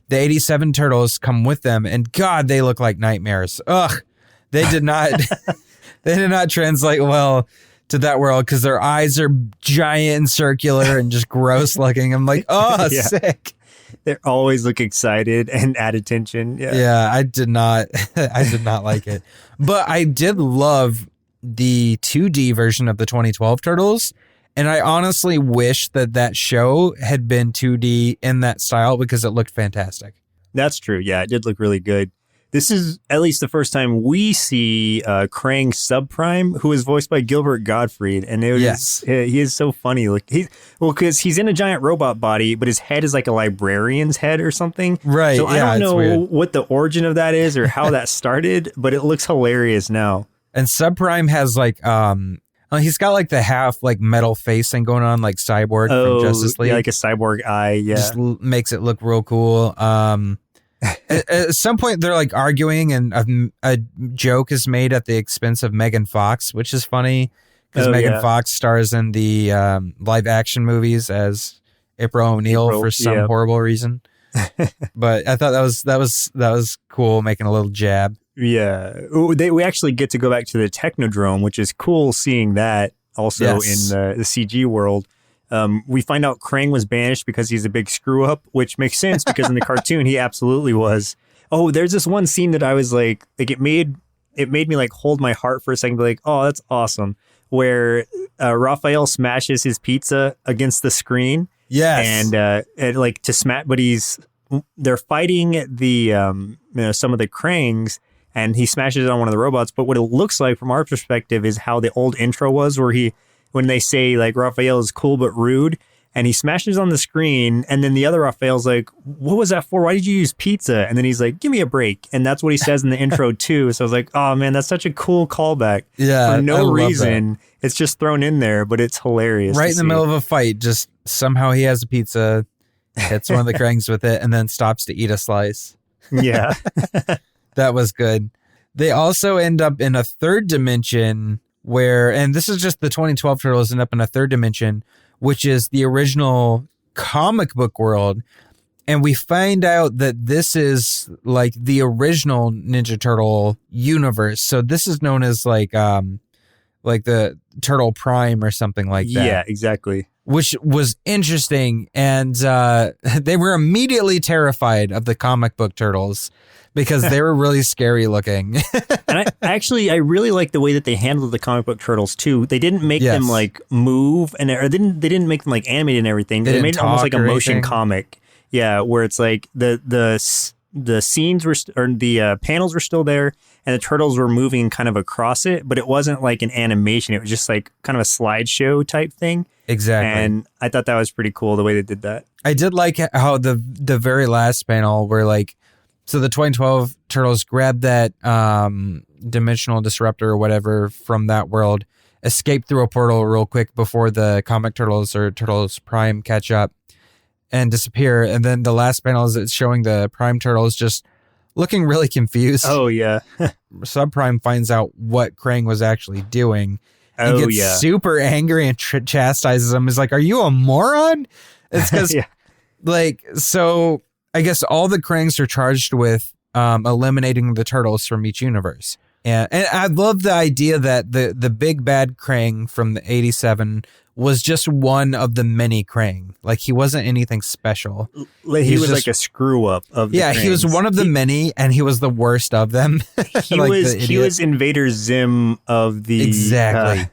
Speaker 3: The 87 Turtles come with them, and God, they look like nightmares. Ugh, they did not translate well to that world because their eyes are giant and circular and just gross looking. I'm like, sick.
Speaker 2: They always look excited and at attention.
Speaker 3: Yeah, I did not like it. But I did love the 2D version of the 2012 Turtles. And I honestly wish that show had been 2D in that style because it looked fantastic.
Speaker 2: That's true. Yeah, it did look really good. This is at least the first time we see Krang Subprime, who is voiced by Gilbert Gottfried, and he is so funny. Like because he's in a giant robot body, but his head is like a librarian's head or something.
Speaker 3: Right.
Speaker 2: So I don't know what the origin of that is or how that started, but it looks hilarious now.
Speaker 3: And Subprime has like he's got like the half like metal face thing going on, like Cyborg from Justice League.
Speaker 2: Yeah, like a cyborg eye. Yeah,
Speaker 3: just makes it look real cool. At some point, they're like arguing, and a joke is made at the expense of Megan Fox, which is funny because Megan Fox stars in the live action movies as April O'Neil for some horrible reason. But I thought that was cool, making a little jab.
Speaker 2: Yeah, we actually get to go back to the Technodrome, which is cool seeing that also in the CG world. We find out Krang was banished because he's a big screw up, which makes sense because in the cartoon he absolutely was. Oh, there's this one scene that I was like it made me like hold my heart for a second, be like, oh, that's awesome. Where Raphael smashes his pizza against the screen.
Speaker 3: Yes,
Speaker 2: and like to smash, but they're fighting the some of the Krangs, and he smashes it on one of the robots. But what it looks like from our perspective is how the old intro was, where when they say like Raphael is cool but rude, and he smashes on the screen, and then the other Raphael's like, what was that for? Why did you use pizza? And then he's like, give me a break. And that's what he says in the intro too. So I was like, oh man, that's such a cool callback.
Speaker 3: Yeah,
Speaker 2: for no reason. It's just thrown in there, but it's hilarious.
Speaker 3: Right in the middle of a fight, just somehow he has a pizza, hits one of the Krangs with it, and then stops to eat a slice.
Speaker 2: Yeah.
Speaker 3: That was good. They also end up in a third dimension and this is just the 2012 Turtles end up in a third dimension, which is the original comic book world. And we find out that this is like the original Ninja Turtle universe. So this is known as like the Turtle Prime or something like that.
Speaker 2: Yeah, exactly.
Speaker 3: Which was interesting. And they were immediately terrified of the comic book Turtles because they were really scary looking.
Speaker 2: And I really like the way that they handled the comic book Turtles too. They didn't make them like move they didn't make them like animated and everything. They made it almost like a motion comic. Yeah, where it's like the scenes were the panels were still there and the turtles were moving kind of across it, but it wasn't like an animation. It was just like kind of a slideshow type thing.
Speaker 3: Exactly.
Speaker 2: And I thought that was pretty cool the way they did that.
Speaker 3: I did like how the very last panel where like, so the 2012 Turtles grabbed that dimensional disruptor or whatever from that world, escape through a portal real quick before the comic turtles or Turtles Prime catch up and disappear. And then the last panel is it's showing the Prime Turtles just looking really confused.
Speaker 2: Oh, yeah.
Speaker 3: Subprime finds out what Krang was actually doing and gets super angry and chastises him. Is like, are you a moron? It's because, so I guess all the Krangs are charged with eliminating the turtles from each universe. And I love the idea that the big bad Krang from the 87 was just one of the many Krang. Like, he wasn't anything special.
Speaker 2: He was like a screw up of the Krangs.
Speaker 3: He was one of the many, and he was the worst of them.
Speaker 2: He was Invader Zim of the...
Speaker 3: Exactly.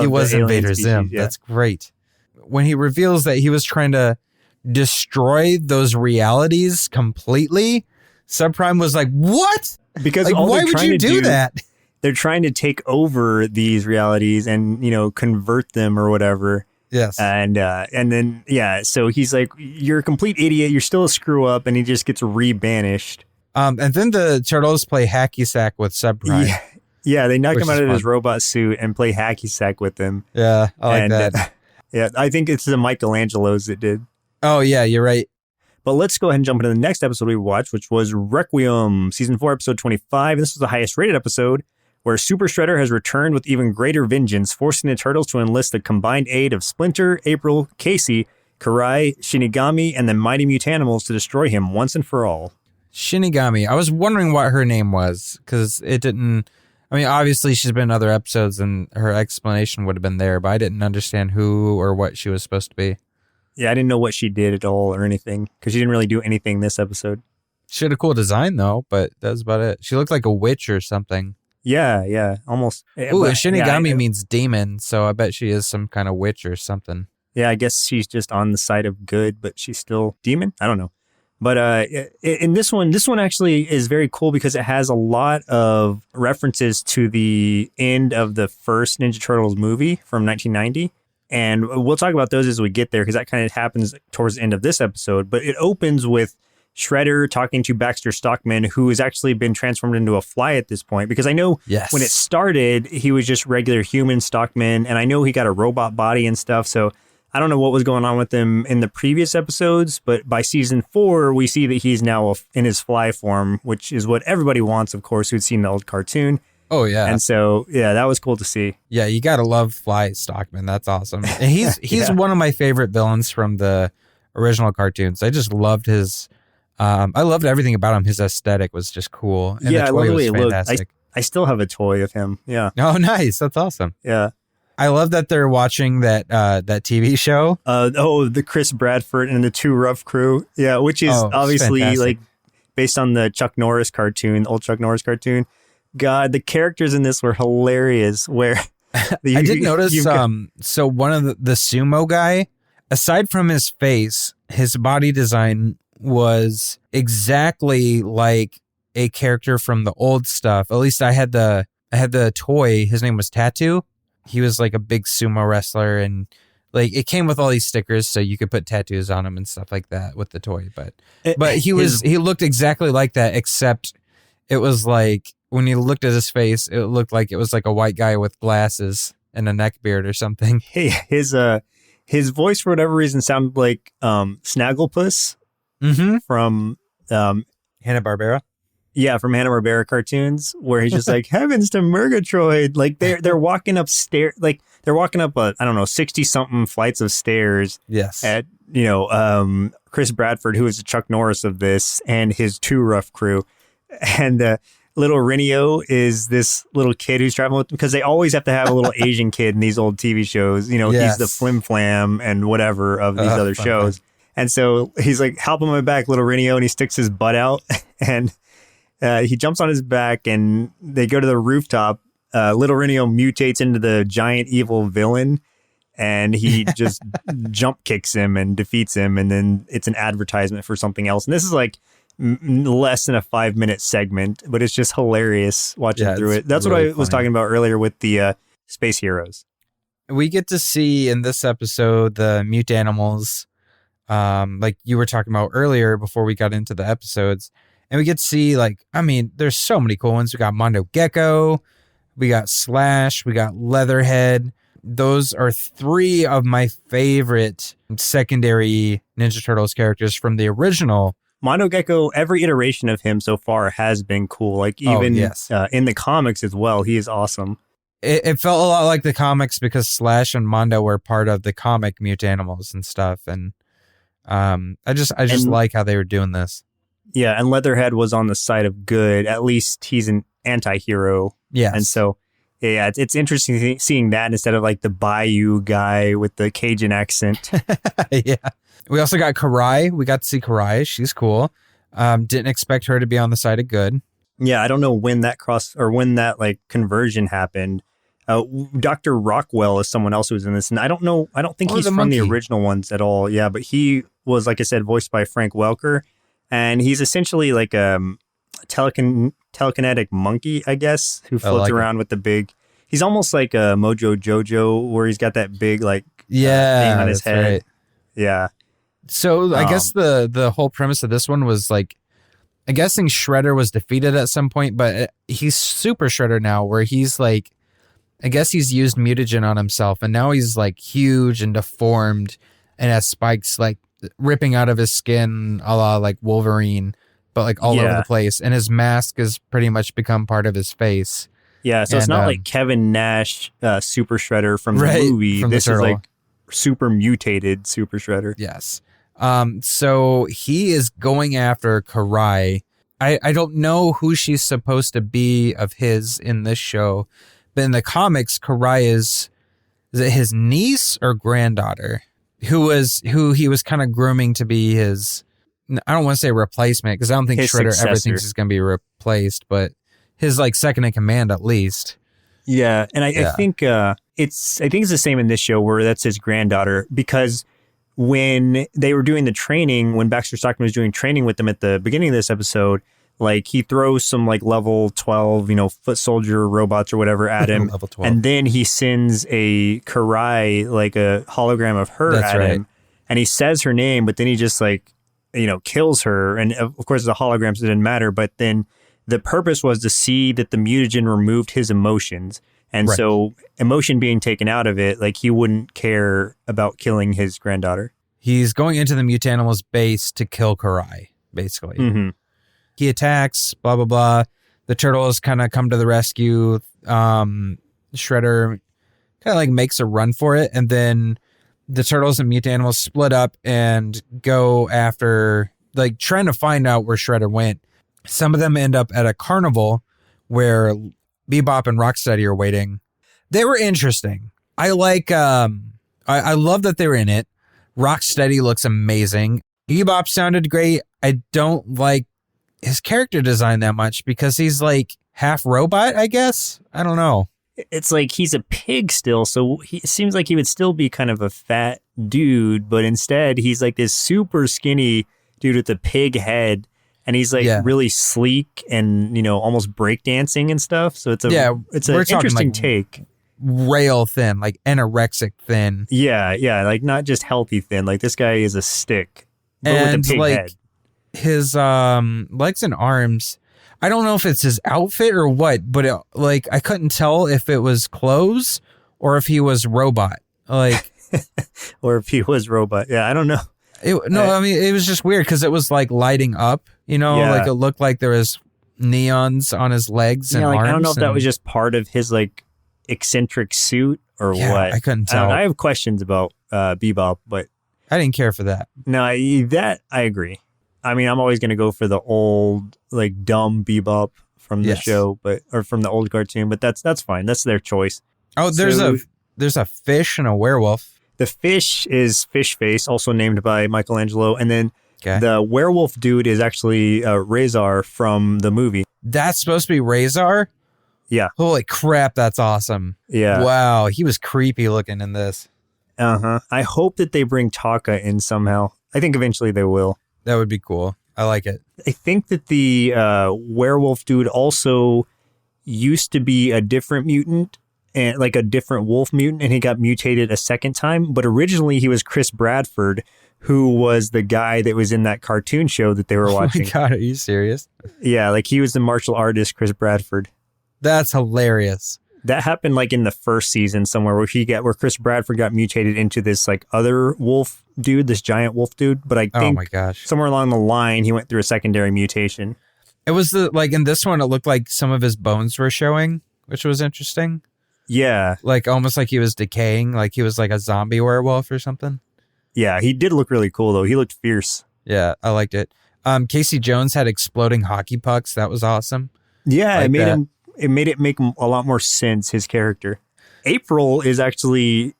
Speaker 3: He was Invader Zim. Yeah. That's great. When he reveals that he was trying to destroy those realities completely, Subprime was like, what?
Speaker 2: Because
Speaker 3: like, why would you do that?
Speaker 2: They're trying to take over these realities and, convert them or whatever.
Speaker 3: Yes.
Speaker 2: And then, so he's like, you're a complete idiot. You're still a screw up. And he just gets re-banished.
Speaker 3: And then the Turtles play hacky sack with Subprime.
Speaker 2: Yeah, they knock him out of his robot suit and play hacky sack with him.
Speaker 3: Yeah, I like that.
Speaker 2: I think it's the Michelangelos that did.
Speaker 3: Oh, yeah, you're right.
Speaker 2: But let's go ahead and jump into the next episode we watched, which was Requiem, Season 4, Episode 25. This was the highest rated episode, where Super Shredder has returned with even greater vengeance, forcing the Turtles to enlist the combined aid of Splinter, April, Casey, Karai, Shinigami, and the Mighty Mutanimals to destroy him once and for all.
Speaker 3: Shinigami. I was wondering what her name was, because it didn't... I mean, obviously she's been in other episodes and her explanation would have been there, but I didn't understand who or what she was supposed to be.
Speaker 2: Yeah, I didn't know what she did at all or anything, because she didn't really do anything this episode.
Speaker 3: She had a cool design, though, but that's about it. She looked like a witch or something.
Speaker 2: Yeah, almost.
Speaker 3: Ooh, Shinigami means demon, so I bet she is some kind of witch or something.
Speaker 2: Yeah, I guess she's just on the side of good, but she's still demon? I don't know. But in this one actually is very cool because it has a lot of references to the end of the first Ninja Turtles movie from 1990. And we'll talk about those as we get there because that kind of happens towards the end of this episode. But it opens with Shredder talking to Baxter Stockman, who has actually been transformed into a fly at this point. Because I know when it started, he was just regular human Stockman. And I know he got a robot body and stuff. So I don't know what was going on with him in the previous episodes, but by season 4, we see that he's now in his fly form, which is what everybody wants, of course, who'd seen the old cartoon.
Speaker 3: Oh, yeah.
Speaker 2: And so, that was cool to see.
Speaker 3: Yeah, you got to love Fly Stockman. That's awesome. And he's one of my favorite villains from the original cartoons. I just loved his... I loved everything about him. His aesthetic was just cool. And the toy was fantastic.
Speaker 2: I still have a toy of him. Yeah.
Speaker 3: Oh, nice. That's awesome.
Speaker 2: Yeah.
Speaker 3: I love that they're watching that TV show.
Speaker 2: The Chris Bradford and the Two Rough Crew. Yeah, which is obviously like based on the Chuck Norris cartoon, the old Chuck Norris cartoon. God, the characters in this were hilarious. Where
Speaker 3: I did notice. So one of the sumo guy, aside from his face, his body design was exactly like a character from the old stuff. At least I had the toy. His name was Tattoo. He was like a big sumo wrestler, and like it came with all these stickers so you could put tattoos on him and stuff like that with the toy. But he looked exactly like that, except it was like when you looked at his face, it looked like it was like a white guy with glasses and a neck beard or something.
Speaker 2: Hey, his voice for whatever reason sounded like Snagglepuss from
Speaker 3: Hanna-Barbera.
Speaker 2: Yeah, from Hanna-Barbera cartoons, where he's just like, heavens to Murgatroyd. Like, they're walking up stairs, like, they're walking up, 60-something flights of stairs.
Speaker 3: Yes.
Speaker 2: At, Chris Bradford, who is the Chuck Norris of this, and his Two Rough Crew. And little Renio is this little kid who's traveling with them, because they always have to have a little Asian kid in these old TV shows. He's the Flim Flam and whatever of these other shows. And so he's like, help on my back, little Renio, and he sticks his butt out, and... he jumps on his back and they go to the rooftop. Little Renio mutates into the giant evil villain and he just jump kicks him and defeats him. And then it's an advertisement for something else. And this is like less than a 5-minute segment, but it's just hilarious watching through it. That's really what I was talking about earlier with the Space Heroes.
Speaker 3: We get to see in this episode the Mutanimals, like you were talking about earlier before we got into the episodes. And we get to see, there's so many cool ones. We got Mondo Gecko. we got Slash, we got Leatherhead. Those are three of my favorite secondary Ninja Turtles characters from the original.
Speaker 2: Mondo Gecko, every iteration of him so far has been cool. Like even in the comics as well, he is awesome.
Speaker 3: It felt a lot like the comics because Slash and Mondo were part of the comic Mutanimals and stuff. And I just like how they were doing this.
Speaker 2: Yeah, and Leatherhead was on the side of good. At least he's an anti-hero.
Speaker 3: Yeah.
Speaker 2: And so, yeah, it's interesting seeing that instead of like the Bayou guy with the Cajun accent.
Speaker 3: Yeah. We also got Karai. We got to see Karai. She's cool. Didn't expect her to be on the side of good.
Speaker 2: Yeah, I don't know when that like conversion happened. Dr. Rockwell is someone else who's in this, and I don't know. I don't think he's from the original ones at all. Yeah, but he was, like I said, voiced by Frank Welker. And he's essentially like a telekinetic monkey, I guess, who floats around with the big... He's almost like a Mojo Jojo, where he's got that big like thing on his head. Right. Yeah.
Speaker 3: So I guess the whole premise of this one was like, I'm guessing Shredder was defeated at some point, but he's Super Shredder now, where he's like, I guess he's used mutagen on himself, and now he's like huge and deformed and has spikes like ripping out of his skin a la like Wolverine, but like all over the place, and his mask has pretty much become part of his face.
Speaker 2: Yeah, so it's not like Kevin Nash Super Shredder from the movie. This is like super mutated Super Shredder.
Speaker 3: Yes. So he is going after Karai. I don't know who she's supposed to be of his in this show, but in the comics, Karai is it his niece or granddaughter? Who he was kind of grooming to be his, I don't want to say replacement, because I don't think his Shredder ever thinks he's going to be replaced, but his like second in command at least.
Speaker 2: Yeah, and I think it's the same in this show where that's his granddaughter, because when they were doing the training, when Baxter Stockman was doing training with them at the beginning of this episode, like he throws some like level 12, foot soldier robots or whatever at him. Level 12. And then he sends a Karai, like a hologram of her at him. And he says her name, but then he just like, kills her. And of course the holograms didn't matter, but then the purpose was to see that the mutagen removed his emotions. And so emotion being taken out of it, like he wouldn't care about killing his granddaughter.
Speaker 3: He's going into the Mutanimals base to kill Karai, basically. Mm-hmm. He attacks, blah, blah, blah. The turtles kind of come to the rescue. Shredder kind of like makes a run for it. And then the turtles and Mutanimals split up and go after, like trying to find out where Shredder went. Some of them end up at a carnival where Bebop and Rocksteady are waiting. They were interesting. I like, I love that they're in it. Rocksteady looks amazing. Bebop sounded great. I don't like his character design that much because he's like half robot, I guess. I don't know.
Speaker 2: It's like he's a pig still, so it seems like he would still be kind of a fat dude, but instead he's like this super skinny dude with a pig head, and he's like really sleek and almost breakdancing and stuff. So it's an interesting like take.
Speaker 3: Rail thin, like anorexic thin.
Speaker 2: Yeah, like not just healthy thin. Like this guy is a stick, but with a pig head.
Speaker 3: His legs and arms, I don't know if it's his outfit or what, but I couldn't tell if it was clothes or if he was robot. Like,
Speaker 2: or if he was robot. Yeah, I don't know.
Speaker 3: I mean, it was just weird because it was like lighting up, like it looked like there was neons on his legs and arms.
Speaker 2: I don't know if that was just part of his like eccentric suit or what.
Speaker 3: I couldn't tell.
Speaker 2: I have questions about Bebop, but
Speaker 3: I didn't care for that.
Speaker 2: No, I agree. I mean, I'm always going to go for the old, like, dumb Bebop from the show, or from the old cartoon, but that's fine. That's their choice.
Speaker 3: Oh, there's a fish and a werewolf.
Speaker 2: The fish is Fish Face, also named by Michelangelo, and then the werewolf dude is actually Razor from the movie.
Speaker 3: That's supposed to be Razor?
Speaker 2: Yeah.
Speaker 3: Holy crap, that's awesome.
Speaker 2: Yeah.
Speaker 3: Wow, he was creepy looking in this.
Speaker 2: Uh-huh. I hope that they bring Taka in somehow. I think eventually they will.
Speaker 3: That would be cool. I like it.
Speaker 2: I think that the werewolf dude also used to be a different mutant, and like a different wolf mutant, and he got mutated a second time. But originally he was Chris Bradford, who was the guy that was in that cartoon show that they were watching.
Speaker 3: Oh my God, are you serious?
Speaker 2: Yeah, like he was the martial artist Chris Bradford.
Speaker 3: That's hilarious.
Speaker 2: That happened like in the first season somewhere where Chris Bradford got mutated into this like other wolf dude, this giant wolf dude. But I think
Speaker 3: my gosh,
Speaker 2: somewhere along the line, he went through a secondary mutation.
Speaker 3: it was like in this one, it looked like some of his bones were showing, which was interesting.
Speaker 2: Yeah.
Speaker 3: Like almost like he was decaying, like he was like a zombie werewolf or something.
Speaker 2: Yeah, he did look really cool though. He looked fierce.
Speaker 3: Yeah, I liked it. Casey Jones had exploding hockey pucks. That was awesome.
Speaker 2: Yeah,
Speaker 3: like
Speaker 2: it made it make a lot more sense, his character. April is actually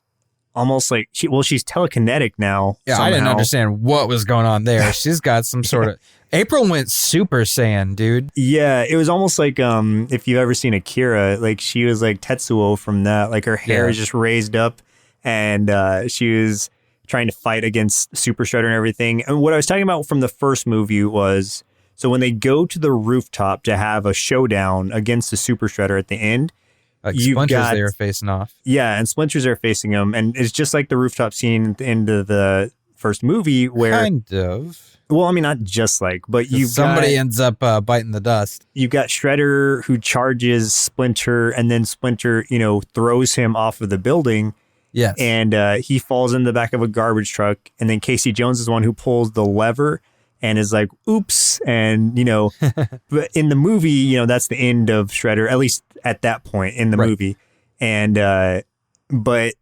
Speaker 2: almost like she's telekinetic now.
Speaker 3: Yeah,
Speaker 2: somehow.
Speaker 3: I didn't understand what was going on there. She's got some sort of April went Super Saiyan, dude.
Speaker 2: Yeah, it was almost like if you've ever seen Akira, like she was like Tetsuo from that. Like her hair is just raised up, and she was trying to fight against Super Shredder and everything. And what I was talking about from the first movie was, so when they go to the rooftop to have a showdown against the Super Shredder at the end,
Speaker 3: like Splinters they were facing off.
Speaker 2: Yeah, and Splinters are facing him, and it's just like the rooftop scene at the end of the first movie where
Speaker 3: kind of.
Speaker 2: Well, I mean, not just like, but
Speaker 3: somebody ends up biting the dust.
Speaker 2: You've got Shredder who charges Splinter, and then Splinter, throws him off of the building.
Speaker 3: Yes.
Speaker 2: And he falls in the back of a garbage truck, and then Casey Jones is the one who pulls the lever and is like, oops. And, but in the movie, that's the end of Shredder, at least at that point in the movie. And, but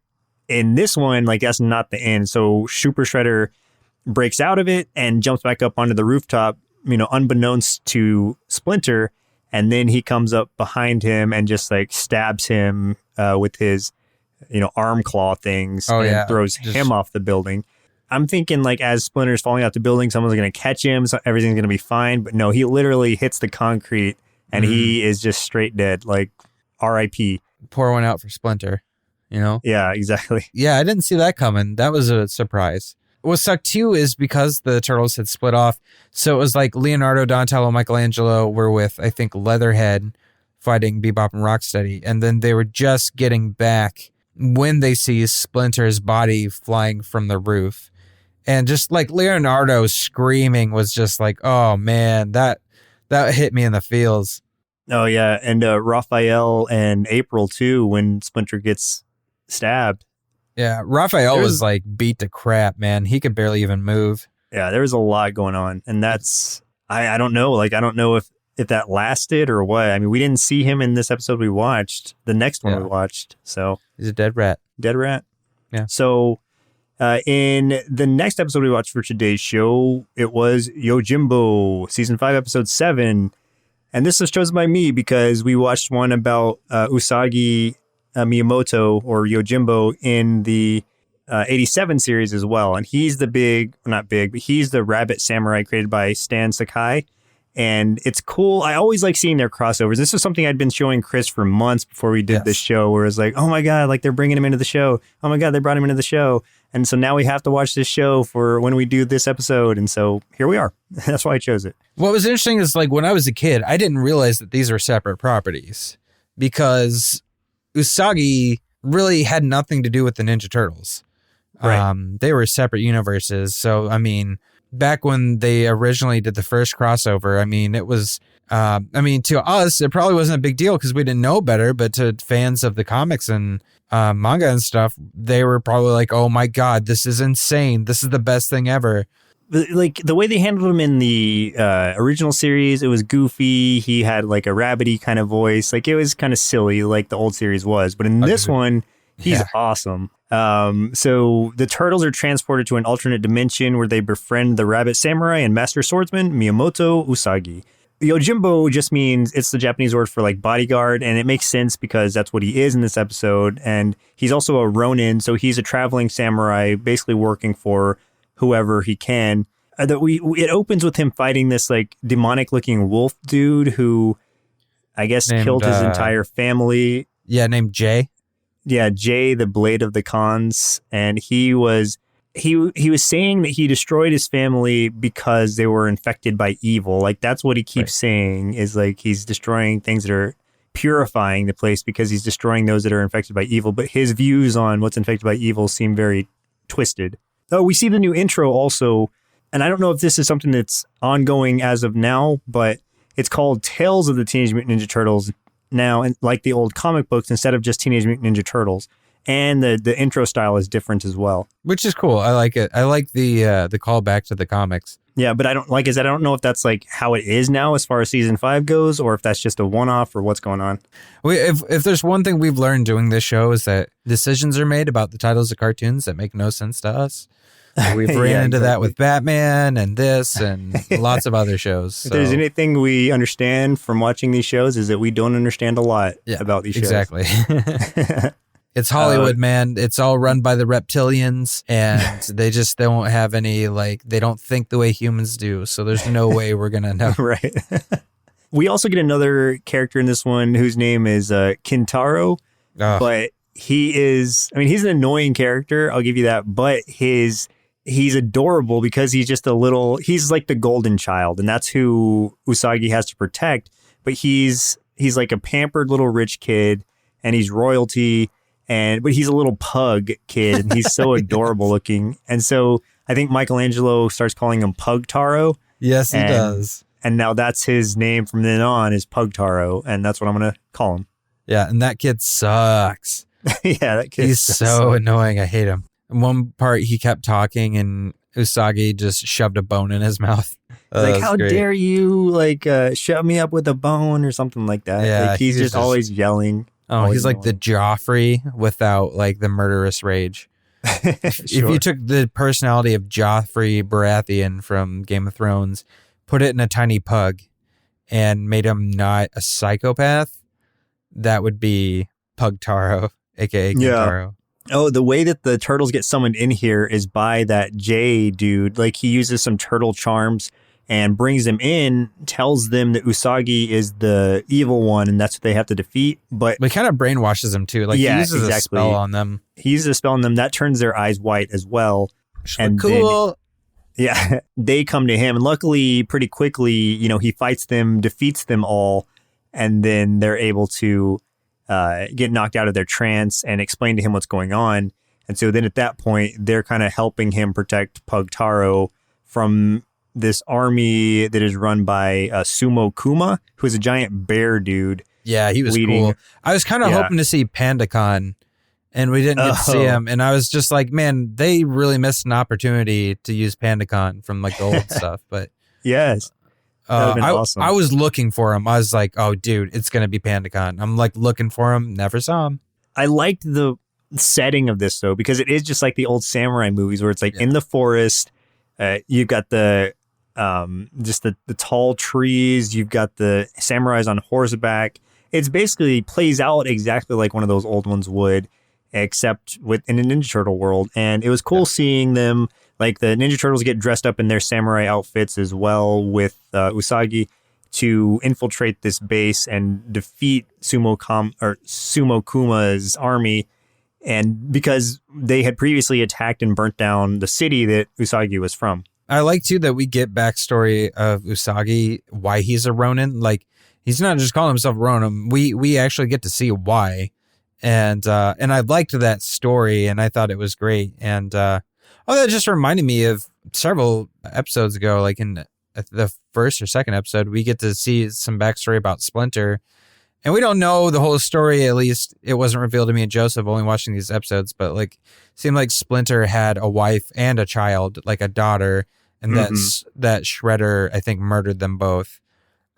Speaker 2: in this one, like, that's not the end. So Super Shredder breaks out of it and jumps back up onto the rooftop, unbeknownst to Splinter. And then he comes up behind him and just like stabs him with his, arm claw things and throws him off the building. I'm thinking like as Splinter's falling out the building, someone's going to catch him. So everything's going to be fine. But no, he literally hits the concrete and he is just straight dead. Like RIP.
Speaker 3: Pour one out for Splinter,
Speaker 2: Yeah, exactly.
Speaker 3: Yeah, I didn't see that coming. That was a surprise. What sucked too is because the Turtles had split off. So it was like Leonardo, Donatello, Michelangelo were with, I think, Leatherhead fighting Bebop and Rocksteady. And then they were just getting back when they see Splinter's body flying from the roof. And just like Leonardo screaming was just like, oh man, that hit me in the feels.
Speaker 2: Oh yeah. And Raphael and April too, when Splinter gets stabbed.
Speaker 3: Yeah, Raphael was like beat to crap, man. He could barely even move.
Speaker 2: Yeah, there was a lot going on. And that's, I don't know. Like, I don't know if that lasted or what. I mean, we didn't see him in this episode we watched. The next one we watched. So
Speaker 3: he's a dead rat.
Speaker 2: Dead rat.
Speaker 3: Yeah.
Speaker 2: So in the next episode we watched for today's show, it was Yojimbo, season 5, episode 7. And this was chosen by me because we watched one about Usagi Miyamoto or Yojimbo in the 87 series as well. And he's he's the rabbit samurai created by Stan Sakai. And it's cool. I always like seeing their crossovers. This is something I'd been showing Chris for months before we did this show, where it's like, oh my God, like they're bringing him into the show. Oh my God, they brought him into the show. And so now we have to watch this show for when we do this episode. And so here we are. That's why I chose it.
Speaker 3: What was interesting is like when I was a kid, I didn't realize that these were separate properties because Usagi really had nothing to do with the Ninja Turtles.
Speaker 2: Right.
Speaker 3: They were separate universes. So, I mean, back when they originally did the first crossover, I mean, it was, to us, it probably wasn't a big deal because we didn't know better. But to fans of the comics and manga and stuff, they were probably like, oh my God, this is insane. This is the best thing ever.
Speaker 2: Like the way they handled him in the original series, it was goofy. He had like a rabbity kind of voice. Like it was kind of silly like the old series was. But in this one, he's awesome. So the turtles are transported to an alternate dimension where they befriend the rabbit samurai and master swordsman Miyamoto Usagi. Yojimbo just means it's the Japanese word for like bodyguard, and it makes sense because that's what he is in this episode. And he's also a ronin, so he's a traveling samurai basically working for whoever he can. It opens with him fighting this like demonic looking wolf dude who I guess killed his entire family.
Speaker 3: Yeah, named Jay.
Speaker 2: Yeah, Jay, the Blade of the Khans. And he was saying that he destroyed his family because they were infected by evil. Like that's what he keeps saying is like he's destroying things that are purifying the place because he's destroying those that are infected by evil. But his views on what's infected by evil seem very twisted. Oh, we see the new intro also, and I don't know if this is something that's ongoing as of now, but it's called Tales of the Teenage Mutant Ninja Turtles now, and like the old comic books, instead of just Teenage Mutant Ninja Turtles. And the intro style is different as well.
Speaker 3: Which is cool. I like it. I like the callback to the comics.
Speaker 2: Yeah, but I don't know if that's like how it is now as far as season 5 goes, or if that's just a one-off or what's going on.
Speaker 3: If there's one thing we've learned doing this show is that decisions are made about the titles of cartoons that make no sense to us. We've ran into that with Batman and this and lots of other shows. So.
Speaker 2: If there's anything we understand from watching these shows is that we don't understand a lot about these shows.
Speaker 3: Exactly. It's Hollywood, man. It's all run by the reptilians, and they just don't have any, they don't think the way humans do. So there's no way we're going to know.
Speaker 2: Right. We also get another character in this one whose name is Kintaro, but he's an annoying character. I'll give you that. But he's adorable because he's like the golden child, and that's who Usagi has to protect. But he's like a pampered little rich kid, and he's royalty. But he's a little pug kid, and he's so adorable looking. And so I think Michelangelo starts calling him Pug Taro.
Speaker 3: Yes, he does.
Speaker 2: And now that's his name from then on is Pug Taro, and that's what I'm going to call him.
Speaker 3: Yeah, and that kid sucks.
Speaker 2: Yeah, that kid
Speaker 3: He's so annoying. I hate him. In one part, he kept talking, and Usagi just shoved a bone in his mouth.
Speaker 2: How dare you, shove me up with a bone or something like that.
Speaker 3: Yeah,
Speaker 2: he's just always yelling.
Speaker 3: Oh, he's like the Joffrey without the murderous rage. If you took the personality of Joffrey Baratheon from Game of Thrones, put it in a tiny pug, and made him not a psychopath, that would be Pug Taro, aka Kintaro.
Speaker 2: Oh, the way that the turtles get summoned in here is by that Jay dude. He uses some turtle charms and brings them in, tells them that Usagi is the evil one, and that's what they have to defeat. But
Speaker 3: he kind of brainwashes them too. He uses a spell on them.
Speaker 2: He uses a spell on them that turns their eyes white as well.
Speaker 3: And cool.
Speaker 2: Then, they come to him, and luckily, pretty quickly, he fights them, defeats them all, and then they're able to get knocked out of their trance and explain to him what's going on. And so then at that point, they're kind of helping him protect Pug Taro from this army that is run by Sumo Kuma, who is a giant bear dude.
Speaker 3: Yeah, he was cool. I was kind of hoping to see PandaCon, and we didn't get to see him. And I was just like, man, they really missed an opportunity to use PandaCon from the old stuff. But
Speaker 2: yes, awesome.
Speaker 3: I was looking for him. I was like, oh, dude, it's going to be PandaCon. I'm looking for him. Never saw him.
Speaker 2: I liked the setting of this, though, because it is just like the old samurai movies where it's in the forest. You've got the tall trees. You've got the samurais on horseback. It's basically plays out exactly like one of those old ones would, except in a Ninja Turtle world. And it was cool seeing them, the Ninja Turtles get dressed up in their samurai outfits as well with Usagi to infiltrate this base and defeat Sumo Kuma's army. And because they had previously attacked and burnt down the city that Usagi was from.
Speaker 3: I like too that we get backstory of Usagi, why he's a Ronin. He's not just calling himself Ronin. We actually get to see why, and I liked that story, and I thought it was great. And that just reminded me of several episodes ago, in the first or second episode, we get to see some backstory about Splinter, and we don't know the whole story. At least it wasn't revealed to me and Joseph only watching these episodes, but it seemed like Splinter had a wife and a child, a daughter. And that Shredder, I think, murdered them both.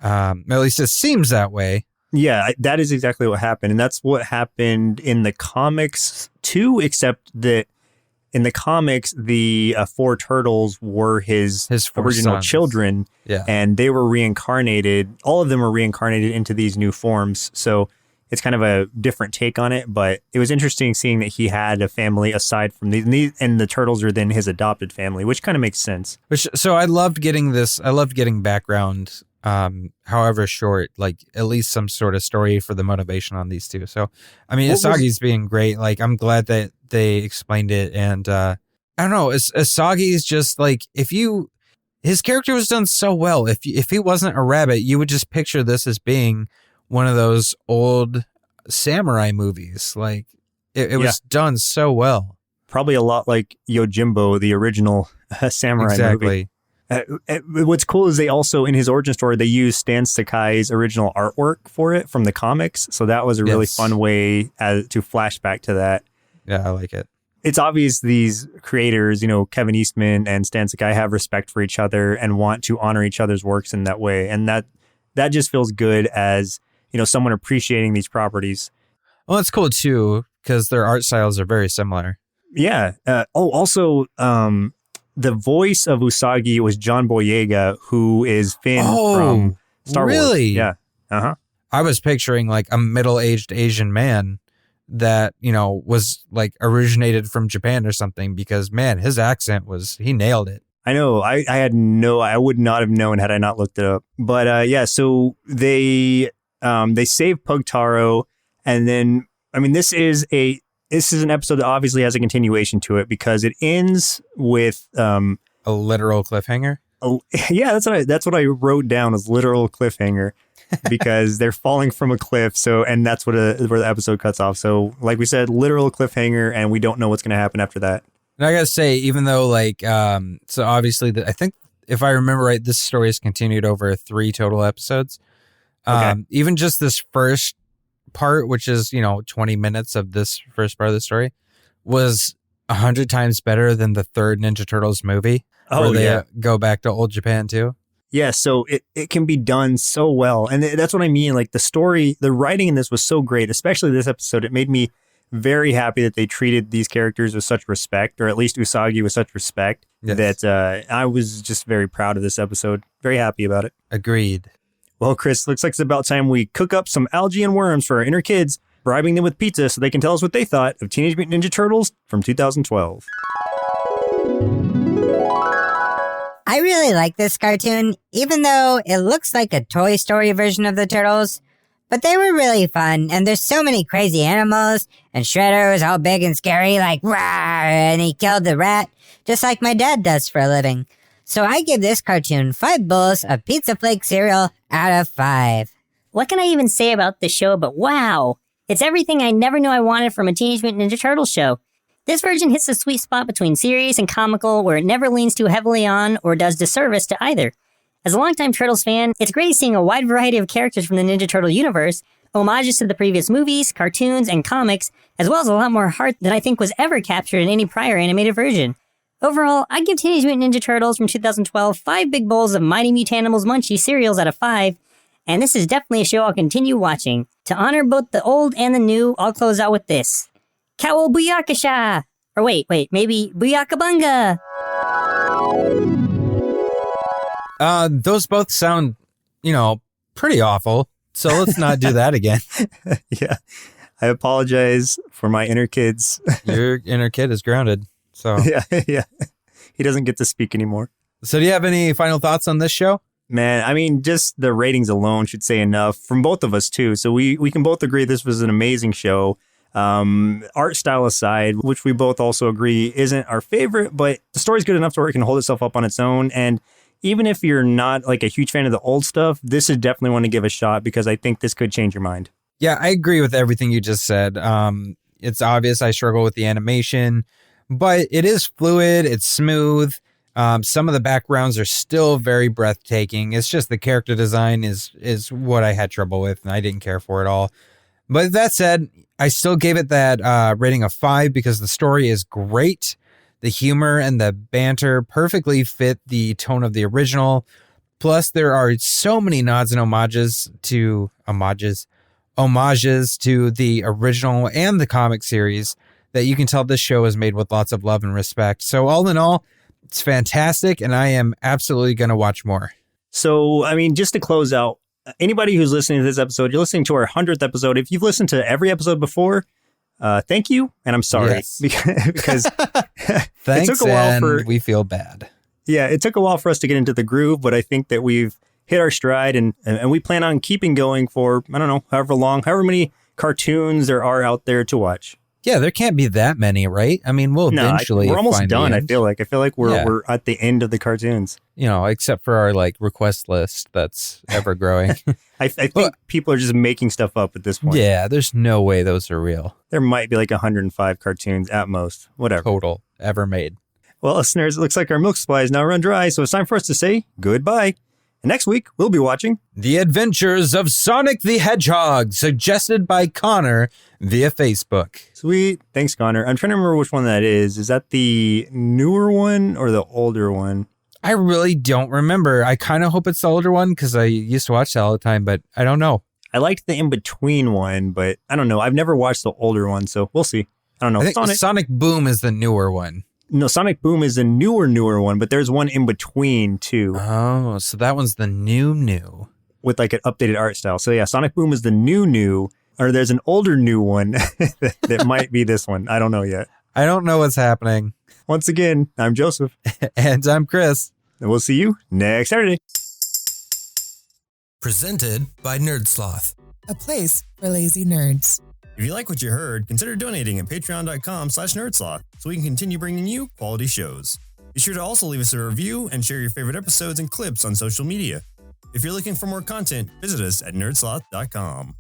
Speaker 3: At least it seems that way.
Speaker 2: Yeah, that is exactly what happened. And that's what happened in the comics, too, except that in the comics, the 4 turtles were his original children.
Speaker 3: Yeah.
Speaker 2: And they were reincarnated. All of them were reincarnated into these new forms. So it's kind of a different take on it, but it was interesting seeing that he had a family aside from these, and the turtles are then his adopted family, which kind of makes sense.
Speaker 3: So I loved getting this. I loved getting background, however short, at least some sort of story for the motivation on these two. So, Usagi's being great. I'm glad that they explained it. And I don't know, Usagi's just his character was done so well. If he wasn't a rabbit, you would just picture this as being one of those old samurai movies. It was done so well.
Speaker 2: Probably a lot like Yojimbo, the original samurai movie. What's cool is they also, in his origin story, they used Stan Sakai's original artwork for it from the comics. So that was a really fun way to flash back to that.
Speaker 3: Yeah, I like it.
Speaker 2: It's obvious these creators, Kevin Eastman and Stan Sakai, have respect for each other and want to honor each other's works in that way. And that just feels good as, someone appreciating these properties.
Speaker 3: Well, it's cool too, because their art styles are very similar.
Speaker 2: Yeah. Also, the voice of Usagi was John Boyega, who is Finn from Star Wars.
Speaker 3: Really?
Speaker 2: Yeah. Uh-huh.
Speaker 3: I was picturing like a middle-aged Asian man that, was like originated from Japan or something, because man, his accent he nailed it.
Speaker 2: I know. I would not have known had I not looked it up. But so they save Pugtaro, and then, this is an episode that obviously has a continuation to it because it ends with a
Speaker 3: literal cliffhanger.
Speaker 2: Yeah, that's what I wrote down as literal cliffhanger because they're falling from a cliff. And that's where the episode cuts off. So, like we said, literal cliffhanger, and we don't know what's going to happen after that.
Speaker 3: And I gotta say, even though so obviously I think if I remember right, this story has continued over 3 total episodes. Okay. Even just this first part, which is 20 minutes of this first part of the story, was 100 times better than the third Ninja Turtles movie. Where they go back to old Japan too.
Speaker 2: Yeah, so it can be done so well, and that's what I mean. Like the writing in this was so great, especially this episode. It made me very happy that they treated these characters with such respect, or at least Usagi with such respect, that I was just very proud of this episode. Very happy about it.
Speaker 3: Agreed.
Speaker 2: Well, Chris, looks like it's about time we cook up some algae and worms for our inner kids, bribing them with pizza so they can tell us what they thought of Teenage Mutant Ninja Turtles from 2012.
Speaker 4: I really like this cartoon, even though it looks like a Toy Story version of the Turtles. But they were really fun, and there's so many crazy animals, and Shredder was all big and scary, like, rawr, and he killed the rat, just like my dad does for a living. So I give this cartoon 5 bowls of Pizza Flake cereal out of 5.
Speaker 5: What can I even say about this show but wow? It's everything I never knew I wanted from a Teenage Mutant Ninja Turtles show. This version hits the sweet spot between serious and comical, where it never leans too heavily on or does disservice to either. As a longtime Turtles fan, it's great seeing a wide variety of characters from the Ninja Turtle universe, homages to the previous movies, cartoons, and comics, as well as a lot more heart than I think was ever captured in any prior animated version. Overall, I give Teenage Mutant Ninja Turtles from 2012 5 big bowls of Mighty Mutanimals Munchie cereals out of 5, and this is definitely a show I'll continue watching. To honor both the old and the new, I'll close out with this. Cowl Booyakasha! Or wait, maybe Booyakabunga!
Speaker 3: Those both sound, pretty awful. So let's not do that again.
Speaker 2: Yeah. I apologize for my inner kids.
Speaker 3: Your inner kid is grounded. So
Speaker 2: yeah. He doesn't get to speak anymore.
Speaker 3: So do you have any final thoughts on this show?
Speaker 2: Man, just the ratings alone should say enough from both of us too. So we can both agree this was an amazing show. Art style aside, which we both also agree isn't our favorite, but the story's good enough to where it can hold itself up on its own. And even if you're not like a huge fan of the old stuff, this is definitely one to give a shot because I think this could change your mind.
Speaker 3: Yeah, I agree with everything you just said. It's obvious I struggle with the animation, but it is fluid. It's smooth. Some of the backgrounds are still very breathtaking. It's just the character design is what I had trouble with, and I didn't care for it all. But that said, I still gave it that rating of 5 because the story is great. The humor and the banter perfectly fit the tone of the original. Plus, there are so many nods and homages to the original and the comic series that you can tell this show is made with lots of love and respect. So all in all, it's fantastic, and I am absolutely going to watch more.
Speaker 2: So, just to close out, anybody who's listening to this episode, you're listening to our 100th episode. If you've listened to every episode before, thank you, and I'm sorry.
Speaker 3: Yes.
Speaker 2: Because
Speaker 3: Thanks,
Speaker 2: it took a while
Speaker 3: we feel bad.
Speaker 2: Yeah, it took a while for us to get into the groove, but I think that we've hit our stride, and we plan on keeping going for, I don't know, however many cartoons there are out there to watch.
Speaker 3: Yeah, there can't be that many, right? We'll eventually
Speaker 2: we're almost
Speaker 3: find
Speaker 2: done,
Speaker 3: the
Speaker 2: I
Speaker 3: end.
Speaker 2: feel like we're at the end of the cartoons.
Speaker 3: Except for our request list that's ever growing.
Speaker 2: I think people are just making stuff up at this point.
Speaker 3: Yeah, there's no way those are real.
Speaker 2: There might be 105 cartoons at most, whatever.
Speaker 3: Total ever made.
Speaker 2: Well, listeners, it looks like our milk supply is now run dry, so it's time for us to say goodbye. And next week, we'll be watching
Speaker 3: The Adventures of Sonic the Hedgehog, suggested by Connor via Facebook.
Speaker 2: Sweet. Thanks, Connor. I'm trying to remember which one that is. Is that the newer one or the older one?
Speaker 3: I really don't remember. I kind of hope it's the older one because I used to watch that all the time, but I don't know.
Speaker 2: I liked the in-between one, but I don't know. I've never watched the older one, so we'll see. I don't know.
Speaker 3: I think Sonic Boom is the newer one.
Speaker 2: No, Sonic Boom is the newer one, but there's one in between too.
Speaker 3: Oh, so that one's the new.
Speaker 2: With like an updated art style. So yeah, Sonic Boom is the new, or there's an older new one that might be this one. I don't know yet.
Speaker 3: I don't know what's happening.
Speaker 2: Once again, I'm Joseph.
Speaker 3: And I'm Chris.
Speaker 2: And we'll see you next Saturday.
Speaker 6: Presented by Nerdsloth.
Speaker 7: A place for lazy nerds.
Speaker 8: If you like what you heard, consider donating at patreon.com/nerdsloth so we can continue bringing you quality shows. Be sure to also leave us a review and share your favorite episodes and clips on social media. If you're looking for more content, visit us at nerdsloth.com.